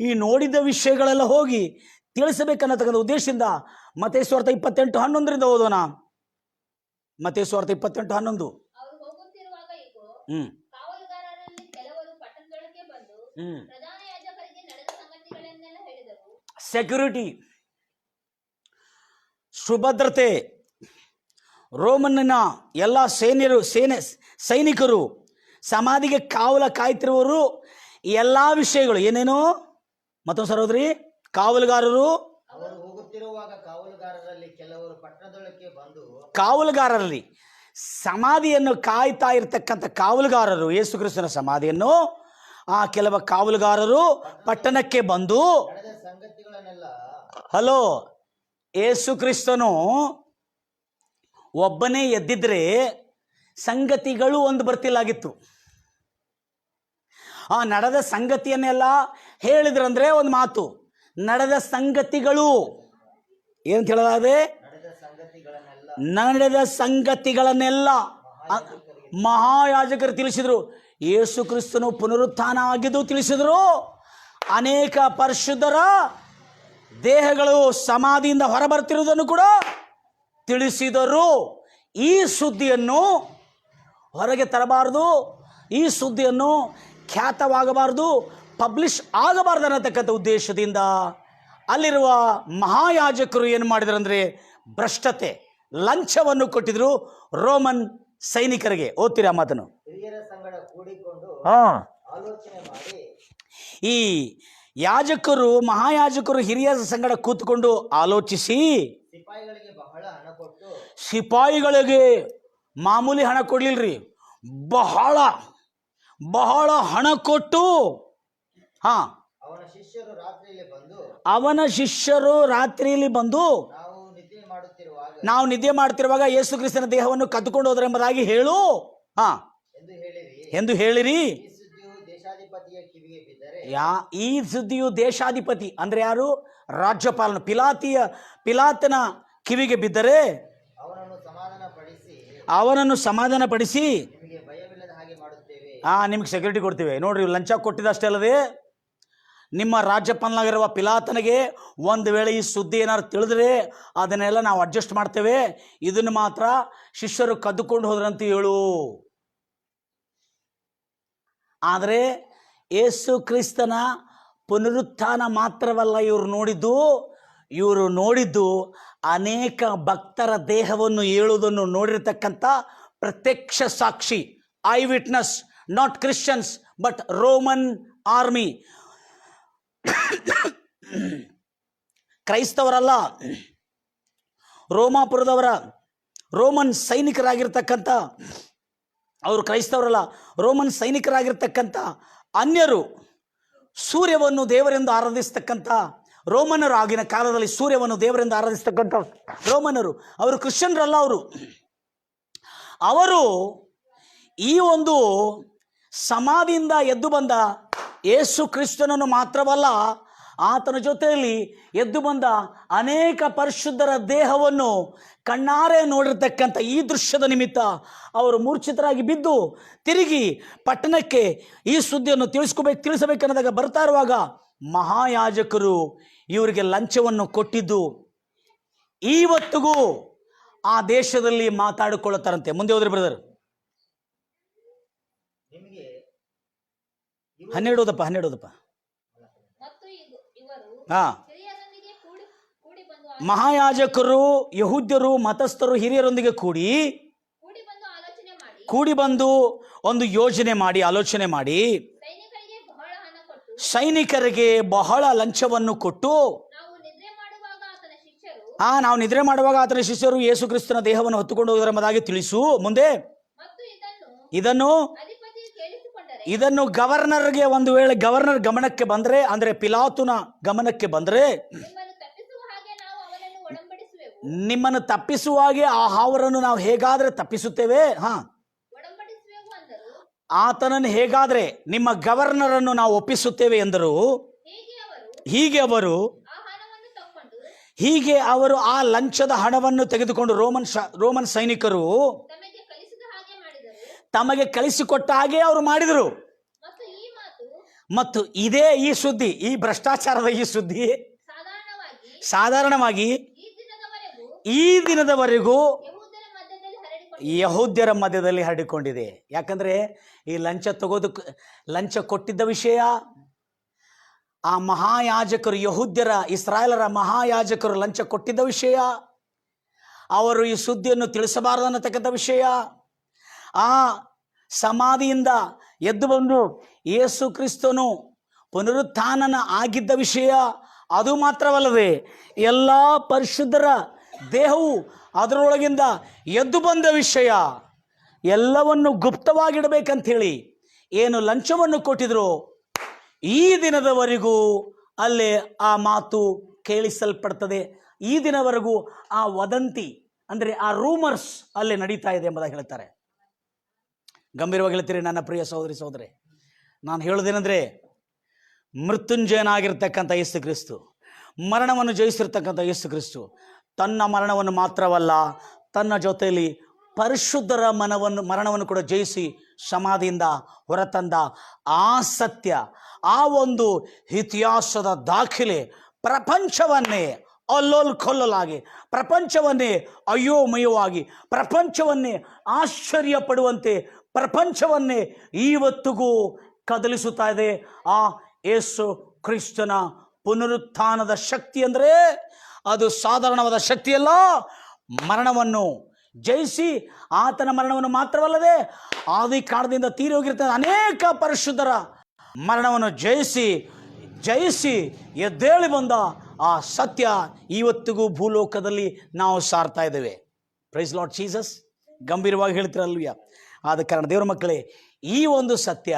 ಈ ನೋಡಿದ ವಿಷಯಗಳೆಲ್ಲ ಹೋಗಿ ತಿಳಿಸಬೇಕನ್ನತಕ್ಕಂಥ ಉದ್ದೇಶದಿಂದ ಮತ್ತೇಯ ಸುವಾರ್ತೆ 28:11 ಓದೋಣ. ಮತ್ತೇಯ ಸುವಾರ್ತೆ 28:11. ಸೆಕ್ಯೂರಿಟಿ, ಸುಭದ್ರತೆ, ರೋಮನ್ನ ಎಲ್ಲ ಸೈನಿಕರು, ಸಮಾಧಿಗೆ ಕಾಯ್ತಿರುವವರು, ಎಲ್ಲ ವಿಷಯಗಳು ಏನೇನೋ. ಮತ್ತೊಂದು ಸರೋದ್ರಿ, ಕಾವಲುಗಾರರು, ಅವರು ಹೋಗುತ್ತಿರುವಾಗ ಕಾವಲುಗಾರರಲ್ಲಿ ಕೆಲವರು ಪಟ್ಟಣದೊಳಕ್ಕೆ ಬಂದು, ಕಾವಲುಗಾರರಲ್ಲಿ ಸಮಾಧಿಯನ್ನು ಕಾಯ್ತಾ ಇರತಕ್ಕಂಥ ಕಾವಲುಗಾರರು, ಯೇಸು ಕ್ರಿಸ್ತನ ಸಮಾಧಿಯನ್ನು ಆ ಕೆಲವು ಕಾವಲುಗಾರರು ಪಟ್ಟಣಕ್ಕೆ ಬಂದು, ನಡೆದ ಸಂಗತಿಗಳನ್ನೆಲ್ಲ, ಹಲೋ, ಯೇಸು ಕ್ರಿಸ್ತನು ಒಬ್ಬನೇ ಎದ್ದಿದ್ರೆ ಸಂಗತಿಗಳು ಒಂದು ಬರ್ತಿಲ್ಲಾಗಿತ್ತು. ಆ ನಡೆದ ಸಂಗತಿಯನ್ನೆಲ್ಲ ಹೇಳಿದ್ರಂದ್ರೆ ಒಂದು ಮಾತು, ನಡೆದ ಸಂಗತಿಗಳು ಏನಂತ ಹೇಳಲಾದೆ, ನಡೆದ ಸಂಗತಿಗಳನ್ನೆಲ್ಲ ಮಹಾಯಾಜಕರು ತಿಳಿಸಿದ್ರು. ಯೇಸು ಕ್ರಿಸ್ತನು ಪುನರುತ್ಥಾನ ಆಗಿದ್ದು ತಿಳಿಸಿದ್ರು. ಅನೇಕ ಪರಿಶುದ್ಧರ ದೇಹಗಳು ಸಮಾಧಿಯಿಂದ ಹೊರಬರ್ತಿರುವುದನ್ನು ಕೂಡ ತಿಳಿಸಿದರು. ಈ ಸುದ್ದಿಯನ್ನು ಹೊರಗೆ ತರಬಾರದು, ಈ ಸುದ್ದಿಯನ್ನು ಖ್ಯಾತವಾಗಬಾರದು, ಪಬ್ಲಿಷ್ ಆಗಬಾರ್ದು ಅನ್ನತಕ್ಕಂಥ ಉದ್ದೇಶದಿಂದ ಅಲ್ಲಿರುವ ಮಹಾಯಾಜಕರು ಏನು ಮಾಡಿದ್ರಂದ್ರೆ ಭ್ರಷ್ಟತೆ, ಲಂಚವನ್ನು ಕೊಟ್ಟಿದ್ರು ರೋಮನ್ ಸೈನಿಕರಿಗೆ. ಓದ್ತೀರಾ ಮಾತನ್ನು? ಹಿರಿಯರ ಸಂಗಡ ಕೂಡಿಕೊಂಡು ಆಲೋಚನೆ ಮಾಡಿ, ಈ ಯಾಜಕರು, ಮಹಾಯಾಜಕರು ಹಿರಿಯರ ಸಂಗಡ ಕೂತ್ಕೊಂಡು ಆಲೋಚಿಸಿ, ಸಿಪಾಯಿಗಳಿಗೆ ಬಹಳ ಹಣ ಕೊಟ್ಟು, ಸಿಪಾಯಿಗಳಿಗೆ ಮಾಮೂಲಿ ಹಣ ಕೊಡ್ಲಿಲ್ರಿ, ಬಹಳ ಹಣ ಕೊಟ್ಟು, ಅವನ ಶಿಷ್ಯರು ರಾತ್ರಿಯಲ್ಲಿ ಬಂದು ನಾವು ನಿದ್ದೆ ಮಾಡುತ್ತಿರುವಾಗ ಯೇಸು ಕ್ರಿಸ್ತನ ದೇಹವನ್ನು ಕದ್ದುಕೊಂಡು ಹೋದರೆಂಬುದಾಗಿ ಹೇಳು ಎಂದು ಹೇಳಿರಿ. ಈ ಸುದ್ದಿಯು ದೇಶಾಧಿಪತಿ ಅಂದ್ರೆ ಯಾರು? ರಾಜ್ಯಪಾಲನ ಪಿಲಾತನ ಕಿವಿಗೆ ಬಿದ್ದರೆ ಅವನನ್ನು ಸಮಾಧಾನಪಡಿಸಿ ನಿಮ್ಗೆ ಸೆಕ್ಯೂರಿಟಿ ಕೊಡ್ತೀವಿ. ನೋಡ್ರಿ, ಲಂಚ ಕೊಟ್ಟಿದ್ದಷ್ಟೇ ಅಲ್ಲದೆ ನಿಮ್ಮ ರಾಜ್ಯಪಾಲನಾಗಿರುವ ಪಿಲಾತನಿಗೆ ಒಂದು ವೇಳೆ ಈ ಸುದ್ದಿ ಏನಾದ್ರು ತಿಳಿದ್ರೆ ಅದನ್ನೆಲ್ಲ ನಾವು ಅಡ್ಜಸ್ಟ್ ಮಾಡ್ತೇವೆ, ಇದನ್ನು ಮಾತ್ರ ಶಿಷ್ಯರು ಕದ್ದುಕೊಂಡು ಹೋದ್ರಂತ ಹೇಳು. ಆದರೆ ಯೇಸು ಕ್ರಿಸ್ತನ ಪುನರುತ್ಥಾನ ಮಾತ್ರವಲ್ಲ ಇವರು ನೋಡಿದ್ದು ಅನೇಕ ಭಕ್ತರ ದೇಹವನ್ನು ಏಳುವುದನ್ನು ನೋಡಿರತಕ್ಕಂಥ ಪ್ರತ್ಯಕ್ಷ ಸಾಕ್ಷಿ, eye witness, not Christians but Roman army. ಕ್ರೈಸ್ತವರಲ್ಲ, ರೋಮಾಪುರದವರ ರೋಮನ್ ಸೈನಿಕರಾಗಿರ್ತಕ್ಕಂಥ, ಅವರು ಕ್ರೈಸ್ತವರಲ್ಲ, ರೋಮನ್ ಸೈನಿಕರಾಗಿರ್ತಕ್ಕಂಥ ಅನ್ಯರು, ಸೂರ್ಯವನ್ನು ದೇವರೆಂದು ಆರಾಧಿಸ್ತಕ್ಕಂಥ ರೋಮನರು, ಆಗಿನ ಕಾಲದಲ್ಲಿ ಸೂರ್ಯವನ್ನು ದೇವರೆಂದು ಆರಾಧಿಸ್ತಕ್ಕಂಥ ರೋಮನರು, ಅವರು ಕ್ರಿಶ್ಚಿಯನ್ರಲ್ಲ. ಅವರು ಈ ಒಂದು ಸಮಾಧಿಯಿಂದ ಎದ್ದು ಬಂದ ಯೇಸು ಕ್ರಿಸ್ತನನ್ನು ಮಾತ್ರವಲ್ಲ, ಆತನ ಜೊತೆಯಲ್ಲಿ ಎದ್ದು ಬಂದ ಅನೇಕ ಪರಿಶುದ್ಧರ ದೇಹವನ್ನು ಕಣ್ಣಾರೆ ನೋಡಿರ್ತಕ್ಕಂಥ ಈ ದೃಶ್ಯದ ನಿಮಿತ್ತ ಅವರು ಮೂರ್ಛಿತರಾಗಿ ಬಿದ್ದು ತಿರುಗಿ ಪಟ್ಟಣಕ್ಕೆ ಈ ಸುದ್ದಿಯನ್ನು ತಿಳಿಸಬೇಕನ್ನದಾಗ ಬರ್ತಾ ಇರುವಾಗ ಮಹಾಯಾಜಕರು ಇವರಿಗೆ ಲಂಚವನ್ನು ಕೊಟ್ಟಿದ್ದು ಇವತ್ತಿಗೂ ಆ ದೇಶದಲ್ಲಿ ಮಾತಾಡಿಕೊಳ್ಳುತ್ತಾರಂತೆ. ಮುಂದೆ ಹೋದ್ರಿ ಬ್ರದರ್. ನಿಮಗೆ 12 ಓದಪ್ಪ. ಮತ್ತು ಇವರು ಹಾ, ಹಿರಿಯರೊಂದಿಗೆ ಕೂಡಿ ಬಂದು ಮಹಾಯಾಜಕರು, ಯಹೂದ್ಯರು, ಮತಸ್ಥರು ಹಿರಿಯರೊಂದಿಗೆ ಕೂಡಿ ಬಂದು ಒಂದು ಯೋಜನೆ ಮಾಡಿ, ಆಲೋಚನೆ ಮಾಡಿ, ಸೈನಿಕರಿಗೆ ಬಹಳ ಲಂಚವನ್ನು ಕೊಟ್ಟು, ನಾವು ನಿದ್ರೆ ಮಾಡುವಾಗ ಆತನ ಶಿಷ್ಯರು ಯೇಸು ಕ್ರಿಸ್ತನ ದೇಹವನ್ನು ಹೊತ್ತುಕೊಂಡು ಹೋದರ ಎಂಬುದಾಗಿ ತಿಳಿಸು. ಮುಂದೆ ಇದನ್ನು ಗವರ್ನರ್ಗೆ, ಒಂದು ವೇಳೆ ಗವರ್ನರ್ ಗಮನಕ್ಕೆ ಬಂದ್ರೆ, ಅಂದ್ರೆ ಪಿಲಾತುನ ಗಮನಕ್ಕೆ ಬಂದ್ರೆ, ನಿಮ್ಮನ್ನು ತಪ್ಪಿಸುವಾಗೆ ಆ ಹಾವರನ್ನು ನಾವು ಹೇಗಾದ್ರೆ ತಪ್ಪಿಸುತ್ತೇವೆ, ಆತನನ್ನು ಹೇಗಾದ್ರೆ ನಿಮ್ಮ ಗವರ್ನರ್ ಅನ್ನು ನಾವು ಒಪ್ಪಿಸುತ್ತೇವೆ ಎಂದರು. ಹೀಗೆ ಅವರು ಆ ಲಂಚದ ಹಣವನ್ನು ತೆಗೆದುಕೊಂಡು ರೋಮನ್ ಸೈನಿಕರು ತಮಗೆ ಕಳಿಸಿಕೊಟ್ಟ ಹಾಗೆ ಅವರು ಮಾಡಿದರು. ಮತ್ತು ಈ ಸುದ್ದಿ, ಈ ಭ್ರಷ್ಟಾಚಾರದ ಈ ಸುದ್ದಿ ಸಾಧಾರಣವಾಗಿ ಈ ದಿನದವರೆಗೂ ಯಹೂದ್ಯರ ಮಧ್ಯದಲ್ಲಿ ಹರಡಿಕೊಂಡಿದೆ. ಯಾಕಂದ್ರೆ ಈ ಲಂಚ ಕೊಟ್ಟಿದ್ದ ವಿಷಯ, ಆ ಮಹಾಯಾಜಕರು, ಯಹೂದ್ಯರ, ಇಸ್ರಾಯೇಲರ ಮಹಾಯಾಜಕರು ಲಂಚ ಕೊಟ್ಟಿದ್ದ ವಿಷಯ, ಅವರು ಈ ಸುದ್ದಿಯನ್ನು ತಿಳಿಸಬಾರದು ಅನ್ನತಕ್ಕಂಥ ವಿಷಯ, ಆ ಸಮಾಧಿಯಿಂದ ಎದ್ದು ಬಂದು ಯೇಸು ಕ್ರಿಸ್ತನು ಪುನರುತ್ಥಾನನ ಆಗಿದ್ದ ವಿಷಯ, ಅದು ಮಾತ್ರವಲ್ಲದೆ ಎಲ್ಲ ಪರಿಶುದ್ಧರ ದೇಹವು ಅದರೊಳಗಿಂದ ಎದ್ದು ಬಂದ ವಿಷಯ, ಎಲ್ಲವನ್ನು ಗುಪ್ತವಾಗಿಡಬೇಕಂಥೇಳಿ ಏನು ಲಂಚವನ್ನು ಕೊಟ್ಟಿದ್ರು, ಈ ದಿನದವರೆಗೂ ಅಲ್ಲೇ ಆ ಮಾತು ಕೇಳಿಸಲ್ಪಡ್ತದೆ. ಈ ದಿನವರೆಗೂ ಆ ವದಂತಿ, ಅಂದರೆ ಆ ರೂಮರ್ಸ್ ಅಲ್ಲೇ ನಡೀತಾ ಇದೆ ಎಂಬುದಾಗಿ ಹೇಳ್ತಾರೆ. ಗಂಭೀರವಾಗಿ ಹೇಳ್ತೀರಿ ನನ್ನ ಪ್ರಿಯ ಸಹೋದರಿ, ನಾನು ಹೇಳೋದೇನೆಂದರೆ, ಮೃತ್ಯುಂಜಯನಾಗಿರ್ತಕ್ಕಂಥ ಯೇಸು ಕ್ರಿಸ್ತು, ಮರಣವನ್ನು ಜಯಿಸಿರ್ತಕ್ಕಂಥ ಯೇಸು ಕ್ರಿಸ್ತು ತನ್ನ ಮರಣವನ್ನು ಮಾತ್ರವಲ್ಲ, ತನ್ನ ಜೊತೆಯಲ್ಲಿ ಪರಿಶುದ್ಧರ ಮರಣವನ್ನು ಕೂಡ ಜಯಿಸಿ ಸಮಾಧಿಯಿಂದ ಹೊರತಂದ ಆ ಸತ್ಯ, ಆ ಒಂದು ಇತಿಹಾಸದ ದಾಖಲೆ ಪ್ರಪಂಚವನ್ನೇ ಅಲ್ಲೋಲ್ ಕೊಲ್ಲಲಾಗಿ, ಪ್ರಪಂಚವನ್ನೇ ಅಯೋಮಯವಾಗಿ, ಪ್ರಪಂಚವನ್ನೇ ಆಶ್ಚರ್ಯ ಪಡುವಂತೆ, ಪ್ರಪಂಚವನ್ನೇ ಇವತ್ತಿಗೂ ಕದಲಿಸುತ್ತಾ ಇದೆ. ಆ ಯೇಸು ಕ್ರಿಸ್ತನ ಪುನರುತ್ಥಾನದ ಶಕ್ತಿ ಅಂದರೆ ಅದು ಸಾಧಾರಣವಾದ ಶಕ್ತಿಯಲ್ಲ. ಮರಣವನ್ನು ಜಯಿಸಿ, ಆತನ ಮರಣವನ್ನು ಮಾತ್ರವಲ್ಲದೆ ಆದಿ ಕಾಲದಿಂದ ತೀರಿ ಹೋಗಿರ್ತದೆ ಅನೇಕ ಪರಿಶುದ್ಧರ ಮರಣವನ್ನು ಜಯಿಸಿ ಎದ್ದೇಳಿ ಬಂದ ಆ ಸತ್ಯ ಇವತ್ತಿಗೂ ಭೂಲೋಕದಲ್ಲಿ ನಾವು ಸಾರ್ತಾ ಇದ್ದೇವೆ. Praise Lord Jesus. ಗಂಭೀರವಾಗಿ ಹೇಳ್ತಿರಲ್ವಿಯ. ಆದ ಕಾರಣ ದೇವರ ಮಕ್ಕಳೇ, ಈ ಒಂದು ಸತ್ಯ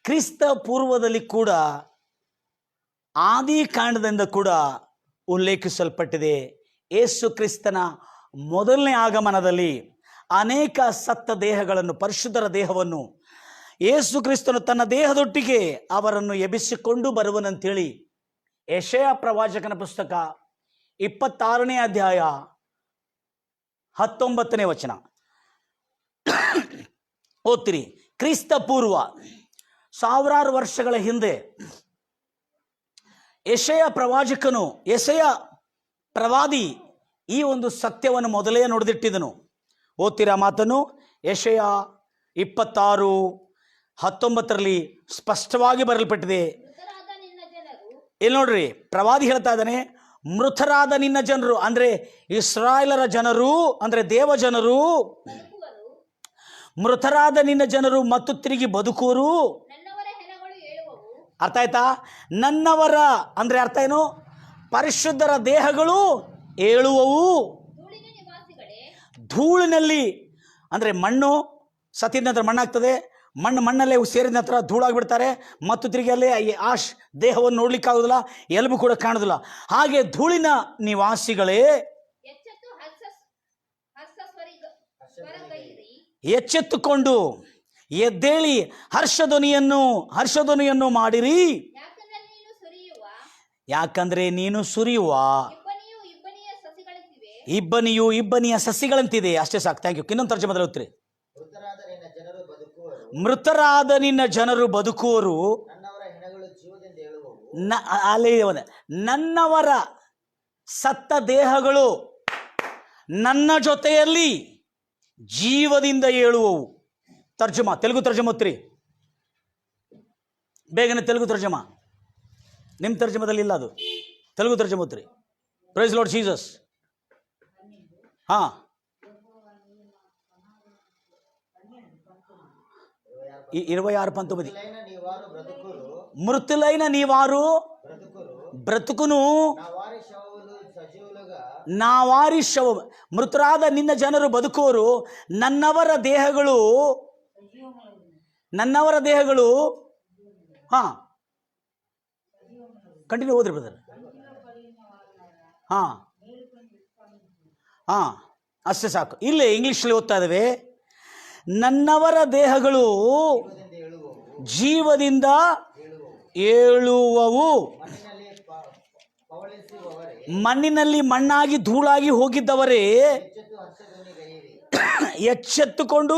ಕ್ರಿಸ್ತ ಪೂರ್ವದಲ್ಲಿ ಕೂಡ, ಆದಿ ಕಾಂಡದಿಂದ ಕೂಡ ಉಲ್ಲೇಖಿಸಲ್ಪಟ್ಟಿದೆ. ಯೇಸು ಕ್ರಿಸ್ತನ ಮೊದಲನೇ ಆಗಮನದಲ್ಲಿ ಅನೇಕ ಸತ್ತ ದೇಹಗಳನ್ನು, ಪರಿಶುದ್ಧರ ದೇಹವನ್ನು ಯೇಸು ಕ್ರಿಸ್ತನು ತನ್ನ ದೇಹದೊಟ್ಟಿಗೆ ಅವರನ್ನು ಎಬ್ಬಿಸಿಕೊಂಡು ಬರುವನಂತೇಳಿ ಯೆಶಾಯ ಪ್ರವಾಚಕನ ಪುಸ್ತಕ 26ನೇ ಅಧ್ಯಾಯ 19ನೇ ವಚನ ಓದ್ತಿರಿ. ಕ್ರಿಸ್ತ ಪೂರ್ವ ಸಾವಿರಾರು ವರ್ಷಗಳ ಹಿಂದೆ ಯೆಶಾಯ ಪ್ರವಾದಿ ಈ ಒಂದು ಸತ್ಯವನ್ನು ಮೊದಲೇ ನುಡಿದಿಟ್ಟಿದ್ದನು. ಓದ್ತೀರಾ ಮಾತನ್ನು? ಯೆಶಾಯ 26:19 ಸ್ಪಷ್ಟವಾಗಿ ಬರೆಯಲ್ಪಟ್ಟಿದೆ. ಇಲ್ಲಿ ನೋಡ್ರಿ, ಪ್ರವಾದಿ ಹೇಳ್ತಾ ಇದ್ದಾನೆ, ಮೃತರಾದ ನಿನ್ನ ಜನರು, ಅಂದ್ರೆ ಇಸ್ರಾಯೇಲರ ಜನರು, ಅಂದ್ರೆ ದೇವ ಜನರು, ಮೃತರಾದ ನಿನ್ನ ಜನರು ಮತ್ತು ತಿರುಗಿ ಬದುಕುವರು. ಅರ್ಥ ಆಯ್ತಾ? ನನ್ನವರ ಅಂದ್ರೆ ಅರ್ಥ ಏನು? ಪರಿಶುದ್ಧರ ದೇಹಗಳು ಏಳುವವು. ಧೂಳಿನಲ್ಲಿ ಅಂದ್ರೆ ಮಣ್ಣು ಸತ್ತಿದ ನಂತರ ಮಣ್ಣಾಗ್ತದೆ, ಮಣ್ಣಲ್ಲೇ ಸೇರಿದ ನಂತರ ಧೂಳಾಗ್ಬಿಡ್ತಾರೆ, ಮತ್ತು ತಿರುಗಿ ಅಲ್ಲೇ ಆ ದೇಹವನ್ನು ನೋಡ್ಲಿಕ್ಕಾಗೋದಿಲ್ಲ, ಎಲುಬು ಕೂಡ ಕಾಣೋದಿಲ್ಲ. ಹಾಗೆ ಧೂಳಿನ ನಿವಾಸಿಗಳೇ ಎಚ್ಚೆತ್ತುಕೊಂಡು ಎದ್ದೇಳಿ ಹರ್ಷಧ್ವನಿಯನ್ನು ಮಾಡಿರಿ, ಯಾಕಂದ್ರೆ ನೀನು ಸುರಿಯುವ ಇಬ್ಬನಿಯ ಸಸಿಗಳಂತಿದೆ. ಅಷ್ಟೇ ಸಾಕು. Thank you. ಇನ್ನೊಂದು ತರ್ಜಮಾದಲ್ಲಿ ಓದ್ತೀರಿ. ಮೃತರಾದ ನಿನ್ನ ಜನರು ಬದುಕುವರು, ನನ್ನವರ ಸತ್ತ ದೇಹಗಳು ನನ್ನ ಜೊತೆಯಲ್ಲಿ ಜೀವದಿಂದ ಏಳುವವು. ತರ್ಜಮಾ, ತೆಲುಗು ತರ್ಜಮತ್ರಿ, ಬೇಗನೆ ತೆಲುಗು ತರ್ಜಮಾ. ನಿಮ್ಮ ತರ್ಜಮದಲ್ಲಿ ಇಲ್ಲ, ಅದು ತೆಲುಗು ತರ್ಜಮತ್ರಿ. Praise Lord Jesus. ಹಾ, 26:19. మృతులైన నీవారు బ్రతుకును, నా వారి శవం. మృతురాದ ನಿನ್ನ ಜನರು ಬದುಕೋರು, ನನ್ನವರ ದೇಹಗಳು ಹಾ, ಕಂಟಿನ್ಯೂ ಓದ್ರಿ ಬ್ರದರ್. ಹಾ ಹಾ, ಅಷ್ಟೇ ಸಾಕು. ಇಲ್ಲೇ ಇಂಗ್ಲಿಷಲ್ಲಿ ಓದ್ತಾ ಇದ್ದೇವೆ. ನನ್ನವರ ದೇಹಗಳು ಜೀವದಿಂದ ಏಳುವವು, ಮಣ್ಣಿನಲ್ಲಿ ಮಣ್ಣಾಗಿ ಧೂಳಾಗಿ ಹೋಗಿದ್ದವರೇ ಎಚ್ಚೆತ್ತುಕೊಂಡು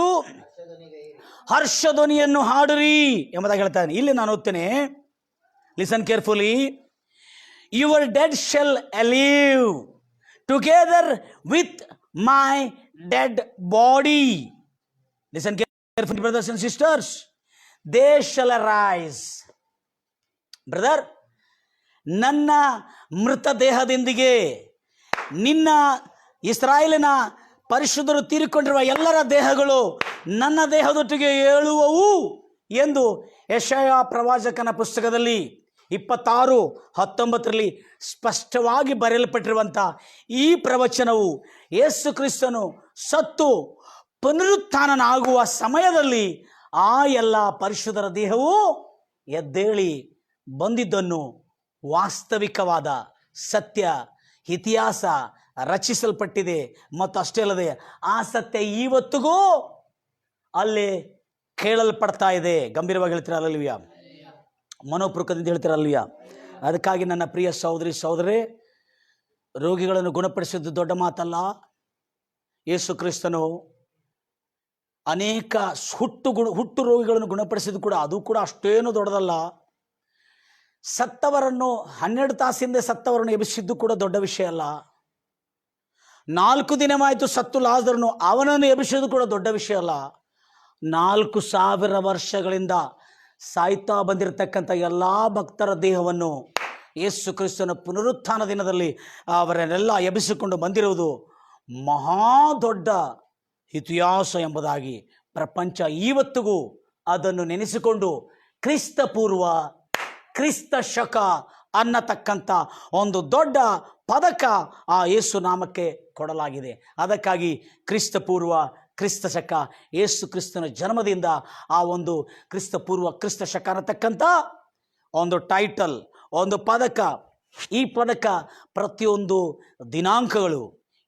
ಹರ್ಷಧ್ವನಿಯನ್ನು ಹಾಡಿರಿ ಎಂಬುದಾಗಿ ಹೇಳ್ತಾನೆ. ಇಲ್ಲಿ ನಾನು ಓದ್ತೇನೆ, listen carefully. Your dead shall alive together with my dead body. Listen carefully, brothers and sisters. They shall arise. Brother, ನನ್ನ ಮೃತ ದೇಹದೊಂದಿಗೆ ನಿನ್ನ ಇಸ್ರಾಯೇಲಿನ ಪರಿಶುದ್ಧರು ತೀರಿಕೊಂಡಿರುವ ಎಲ್ಲರ ದೇಹಗಳು ನನ್ನ ದೇಹದೊಟ್ಟಿಗೆ ಏಳುವವು ಎಂದು ಯೆಶಾಯ ಪ್ರವಾಚಕನ ಪುಸ್ತಕದಲ್ಲಿ 26:19 ಸ್ಪಷ್ಟವಾಗಿ ಬರೆಯಲ್ಪಟ್ಟಿರುವಂಥ ಈ ಪ್ರವಚನವು ಯೇಸು ಕ್ರಿಸ್ತನು ಸತ್ತು ಪುನರುತ್ಥಾನನಾಗುವ ಸಮಯದಲ್ಲಿ ಆ ಎಲ್ಲ ಪರಿಶುದ್ಧರ ದೇಹವು ಎದ್ದೇಳಿ ಬಂದಿದ್ದನ್ನು ವಾಸ್ತವಿಕವಾದ ಸತ್ಯ ಇತಿಹಾಸ ರಚಿಸಲ್ಪಟ್ಟಿದೆ. ಮತ್ತು ಅಷ್ಟೇ ಅಲ್ಲದೆ ಆ ಸತ್ಯ ಇವತ್ತಿಗೂ ಅಲ್ಲಿ ಕೇಳಲ್ಪಡ್ತಾ ಇದೆ. ಗಂಭೀರವಾಗಿ ಹೇಳ್ತೀರಲ್ವಿಯ, ಮನೋಪೂರ್ವಕದಿಂದ ಹೇಳ್ತೀರಲ್ವಿಯ. ಅದಕ್ಕಾಗಿ ನನ್ನ ಪ್ರಿಯ ಸಹೋದರಿ ರೋಗಿಗಳನ್ನು ಗುಣಪಡಿಸಿದ್ದು ದೊಡ್ಡ ಮಾತಲ್ಲ. ಯೇಸು ಕ್ರಿಸ್ತನು ಅನೇಕ ಹುಟ್ಟು ರೋಗಿಗಳನ್ನು ಗುಣಪಡಿಸಿದ್ದು ಕೂಡ ಅದು ಕೂಡ ಅಷ್ಟೇನು ದೊಡ್ಡದಲ್ಲ. ಸತ್ತವರನ್ನು 12 ತಾಸಿಂದ ಸತ್ತವರನ್ನು ಎಬ್ಬಿಸಿದ್ದು ಕೂಡ ದೊಡ್ಡ ವಿಷಯ ಅಲ್ಲ. 4 ದಿನವಾಯಿತು ಸತ್ತು ಲಾಜರನು, ಅವನನ್ನು ಎಬ್ಬಿಸಿದ್ದು ಕೂಡ ದೊಡ್ಡ ವಿಷಯ ಅಲ್ಲ. 4000 ವರ್ಷಗಳಿಂದ ಸಾಯ್ತಾ ಬಂದಿರತಕ್ಕಂಥ ಎಲ್ಲ ಭಕ್ತರ ದೇಹವನ್ನು ಯೇಸು ಕ್ರಿಸ್ತನ ಪುನರುತ್ಥಾನ ದಿನದಲ್ಲಿ ಅವರನ್ನೆಲ್ಲ ಎಬ್ಬಿಸಿಕೊಂಡು ಬಂದಿರುವುದು ಮಹಾದೊಡ್ಡ ಇತಿಹಾಸ ಎಂಬುದಾಗಿ ಪ್ರಪಂಚ ಇವತ್ತಿಗೂ ಅದನ್ನು ನೆನೆಸಿಕೊಂಡು ಕ್ರಿಸ್ತ ಪೂರ್ವ ಕ್ರಿಸ್ತ ಶಕ ಅನ್ನತಕ್ಕಂಥ ಒಂದು ದೊಡ್ಡ ಪದಕ ಆ ಯೇಸು ನಾಮಕ್ಕೆ ಕೊಡಲಾಗಿದೆ. ಅದಕ್ಕಾಗಿ ಕ್ರಿಸ್ತ ಪೂರ್ವ ಕ್ರಿಸ್ತ ಶಕ, ಯೇಸು ಕ್ರಿಸ್ತನ ಜನ್ಮದಿಂದ ಆ ಒಂದು ಕ್ರಿಸ್ತ ಪೂರ್ವ ಕ್ರಿಸ್ತ ಶಕ ಅನ್ನತಕ್ಕಂಥ ಒಂದು ಟೈಟಲ್, ಒಂದು ಪದಕ. ಈ ಪದಕ ಪ್ರತಿಯೊಂದು ದಿನಾಂಕಗಳು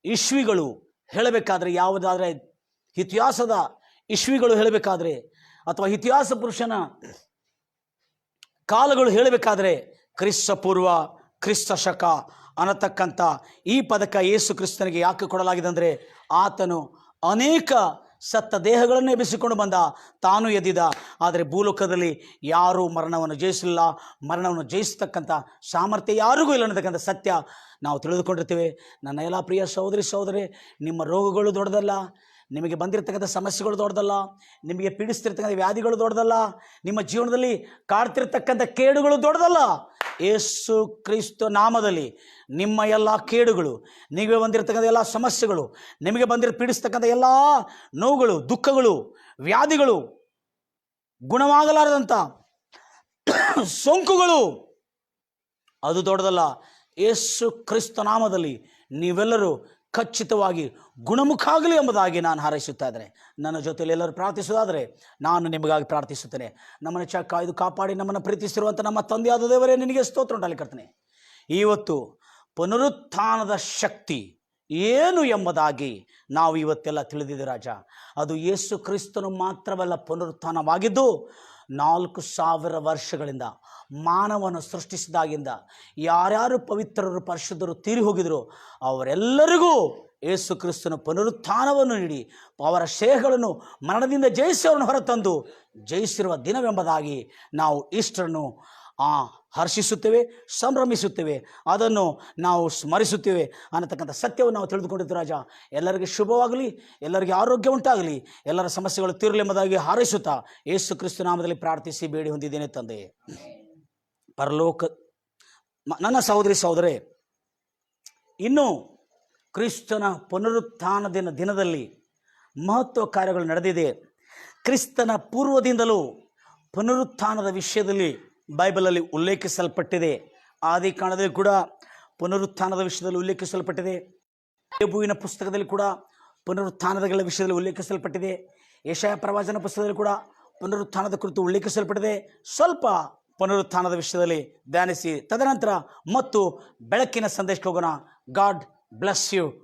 ಇಶ್ವಿಗಳು ಹೇಳಬೇಕಾದ್ರೆ, ಯಾವುದಾದ್ರೆ ಇತಿಹಾಸದ ಇಶ್ವಿಗಳು ಹೇಳಬೇಕಾದ್ರೆ ಅಥವಾ ಇತಿಹಾಸ ಪುರುಷನ ಕಾಲಗಳು ಹೇಳಬೇಕಾದ್ರೆ ಕ್ರಿಸ್ತ ಪೂರ್ವ ಕ್ರಿಸ್ತ ಶಕ ಅನ್ನತಕ್ಕಂಥ ಈ ಪದಕ ಯೇಸು ಕ್ರಿಸ್ತನಿಗೆ ಯಾಕೆ ಕೊಡಲಾಗಿದೆ ಅಂದರೆ, ಆತನು ಅನೇಕ ಸತ್ತ ದೇಹಗಳನ್ನು ಎಬ್ಬಿಸಿಕೊಂಡು ಬಂದ, ತಾನು ಎದ್ದಿದ. ಆದರೆ ಭೂಲೋಕದಲ್ಲಿ ಯಾರೂ ಮರಣವನ್ನು ಜಯಿಸಲಿಲ್ಲ. ಮರಣವನ್ನು ಜಯಿಸ್ತಕ್ಕಂಥ ಸಾಮರ್ಥ್ಯ ಯಾರಿಗೂ ಇಲ್ಲ ಅನ್ನತಕ್ಕಂಥ ಸತ್ಯ ನಾವು ತಿಳಿದುಕೊಂಡಿರ್ತೇವೆ. ನನ್ನ ಎಲ್ಲ ಪ್ರಿಯ ಸಹೋದರಿ, ನಿಮ್ಮ ರೋಗಗಳು ದೊಡ್ಡದಲ್ಲ, ನಿಮಗೆ ಬಂದಿರತಕ್ಕಂಥ ಸಮಸ್ಯೆಗಳು ದೊಡ್ಡದಲ್ಲ, ನಿಮಗೆ ಪೀಡಿಸ್ತಿರ್ತಕ್ಕಂಥ ವ್ಯಾಧಿಗಳು ದೊಡ್ಡದಲ್ಲ, ನಿಮ್ಮ ಜೀವನದಲ್ಲಿ ಕಾಡ್ತಿರ್ತಕ್ಕಂಥ ಕೇಡುಗಳು ದೊಡ್ಡದಲ್ಲ. ಯೇಸು ಕ್ರಿಸ್ತ ನಾಮದಲ್ಲಿ ನಿಮ್ಮ ಎಲ್ಲ ಕೇಡುಗಳು, ನಿಮಗೆ ಬಂದಿರತಕ್ಕಂಥ ಎಲ್ಲ ಸಮಸ್ಯೆಗಳು, ನಿಮಗೆ ಪೀಡಿಸ್ತಕ್ಕಂಥ ಎಲ್ಲ ನೋವುಗಳು, ದುಃಖಗಳು, ವ್ಯಾಧಿಗಳು, ಗುಣವಾಗಲಾರದಂಥ ಸೋಂಕುಗಳು ಅದು ದೊಡ್ಡದಲ್ಲ. ಯೇಸು ಕ್ರಿಸ್ತ ನಾಮದಲ್ಲಿ ನೀವೆಲ್ಲರೂ ಖಚಿತವಾಗಿ ಗುಣಮುಖಾಗಲಿ ಎಂಬುದಾಗಿ ನಾನು ಹಾರೈಸುತ್ತಾ ಇದ್ದೇನೆ. ನನ್ನ ಜೊತೆಯಲ್ಲಿ ಎಲ್ಲರೂ ಪ್ರಾರ್ಥಿಸೋದಾದರೆ ನಾನು ನಿಮಗಾಗಿ ಪ್ರಾರ್ಥಿಸುತ್ತೇನೆ. ನಮ್ಮನ್ನು ಕಾಯ್ದು ಕಾಪಾಡಿ ನಮ್ಮನ್ನು ಪ್ರೀತಿಸಿರುವಂಥ ನಮ್ಮ ತಂದೆಯಾದ ದೇವರೇ, ನಿನಗೆ ಸ್ತೋತ್ರ ಉಂಟಾಗಲಿ ಕರ್ತನೆ. ಇವತ್ತು ಪುನರುತ್ಥಾನದ ಶಕ್ತಿ ಏನು ಎಂಬುದಾಗಿ ನಾವು ಇವತ್ತೆಲ್ಲ ತಿಳಿದಿದೆ ರಾಜ. ಅದು ಯೇಸು ಕ್ರಿಸ್ತನು ಮಾತ್ರವಲ್ಲ ಪುನರುತ್ಥಾನವಾಗಿದ್ದು 4000 ವರ್ಷಗಳಿಂದ ಮಾನವನ ಸೃಷ್ಟಿಸಿದಾಗಿಂದ ಯಾರ್ಯಾರು ಪವಿತ್ರರು ಪರಿಶುದ್ಧರು ತೀರಿ ಹೋಗಿದ್ರು ಅವರೆಲ್ಲರಿಗೂ ಯೇಸು ಕ್ರಿಸ್ತನ ಪುನರುತ್ಥಾನವನ್ನು ನೀಡಿ ಅವರ ಶೇಹಗಳನ್ನು ಮರಣದಿಂದ ಜಯಿಸಿ ಅವರನ್ನು ಹೊರತಂದು ಜಯಿಸಿರುವ ದಿನವೆಂಬುದಾಗಿ ನಾವು ಈಸ್ಟರನ್ನು ಹರ್ಷಿಸುತ್ತೇವೆ, ಸಂಭ್ರಮಿಸುತ್ತೇವೆ, ಅದನ್ನು ನಾವು ಸ್ಮರಿಸುತ್ತೇವೆ ಅನ್ನತಕ್ಕಂಥ ಸತ್ಯವನ್ನು ನಾವು ತಿಳಿದುಕೊಂಡಿದ್ದು ರಾಜ. ಎಲ್ಲರಿಗೆ ಶುಭವಾಗಲಿ, ಎಲ್ಲರಿಗೆ ಆರೋಗ್ಯ ಉಂಟಾಗಲಿ, ಎಲ್ಲರ ಸಮಸ್ಯೆಗಳು ತೀರಲಿ ಎಂಬುದಾಗಿ ಹಾರೈಸುತ್ತಾ ಯೇಸು ಕ್ರಿಸ್ತ ನಾಮದಲ್ಲಿ ಪ್ರಾರ್ಥಿಸಿ ಬೇಡಿ ಹೊಂದಿದ್ದೇನೆ ತಂದೆ. ಪರಲೋಕ ನನ್ನ ಸಹೋದರಿ ಸಹೋದರೇ, ಇನ್ನು ಕ್ರಿಸ್ತನ ಪುನರುತ್ಥಾನದ ದಿನದಲ್ಲಿ ಮಹತ್ವ ಕಾರ್ಯಗಳು ನಡೆದಿದೆ. ಕ್ರಿಸ್ತನ ಪೂರ್ವದಿಂದಲೂ ಪುನರುತ್ಥಾನದ ವಿಷಯದಲ್ಲಿ ಬೈಬಲಲ್ಲಿ ಉಲ್ಲೇಖಿಸಲ್ಪಟ್ಟಿದೆ. ಆದಿಕಾಂಡದಲ್ಲಿ ಕೂಡ ಪುನರುತ್ಥಾನದ ವಿಷಯದಲ್ಲಿ ಉಲ್ಲೇಖಿಸಲ್ಪಟ್ಟಿದೆ. ಯೋಬುವಿನ ಪುಸ್ತಕದಲ್ಲಿ ಕೂಡ ಪುನರುತ್ಥಾನದ ವಿಷಯದಲ್ಲಿ ಉಲ್ಲೇಖಿಸಲ್ಪಟ್ಟಿದೆ. ಯೆಶಾಯ ಪ್ರವಾಚನ ಪುಸ್ತಕದಲ್ಲಿ ಕೂಡ ಪುನರುತ್ಥಾನದ ಕುರಿತು ಉಲ್ಲೇಖಿಸಲ್ಪಟ್ಟಿದೆ. ಸ್ವಲ್ಪ ಪುನರುತ್ಥಾನದ ವಿಷಯದಲ್ಲಿ ಧ್ಯಾನಿಸಿ ತದನಂತರ ಮತ್ತು ಬೆಳಕಿನ ಸಂದೇಶಕ್ಕೆ ಹೋಗೋಣ. God bless you.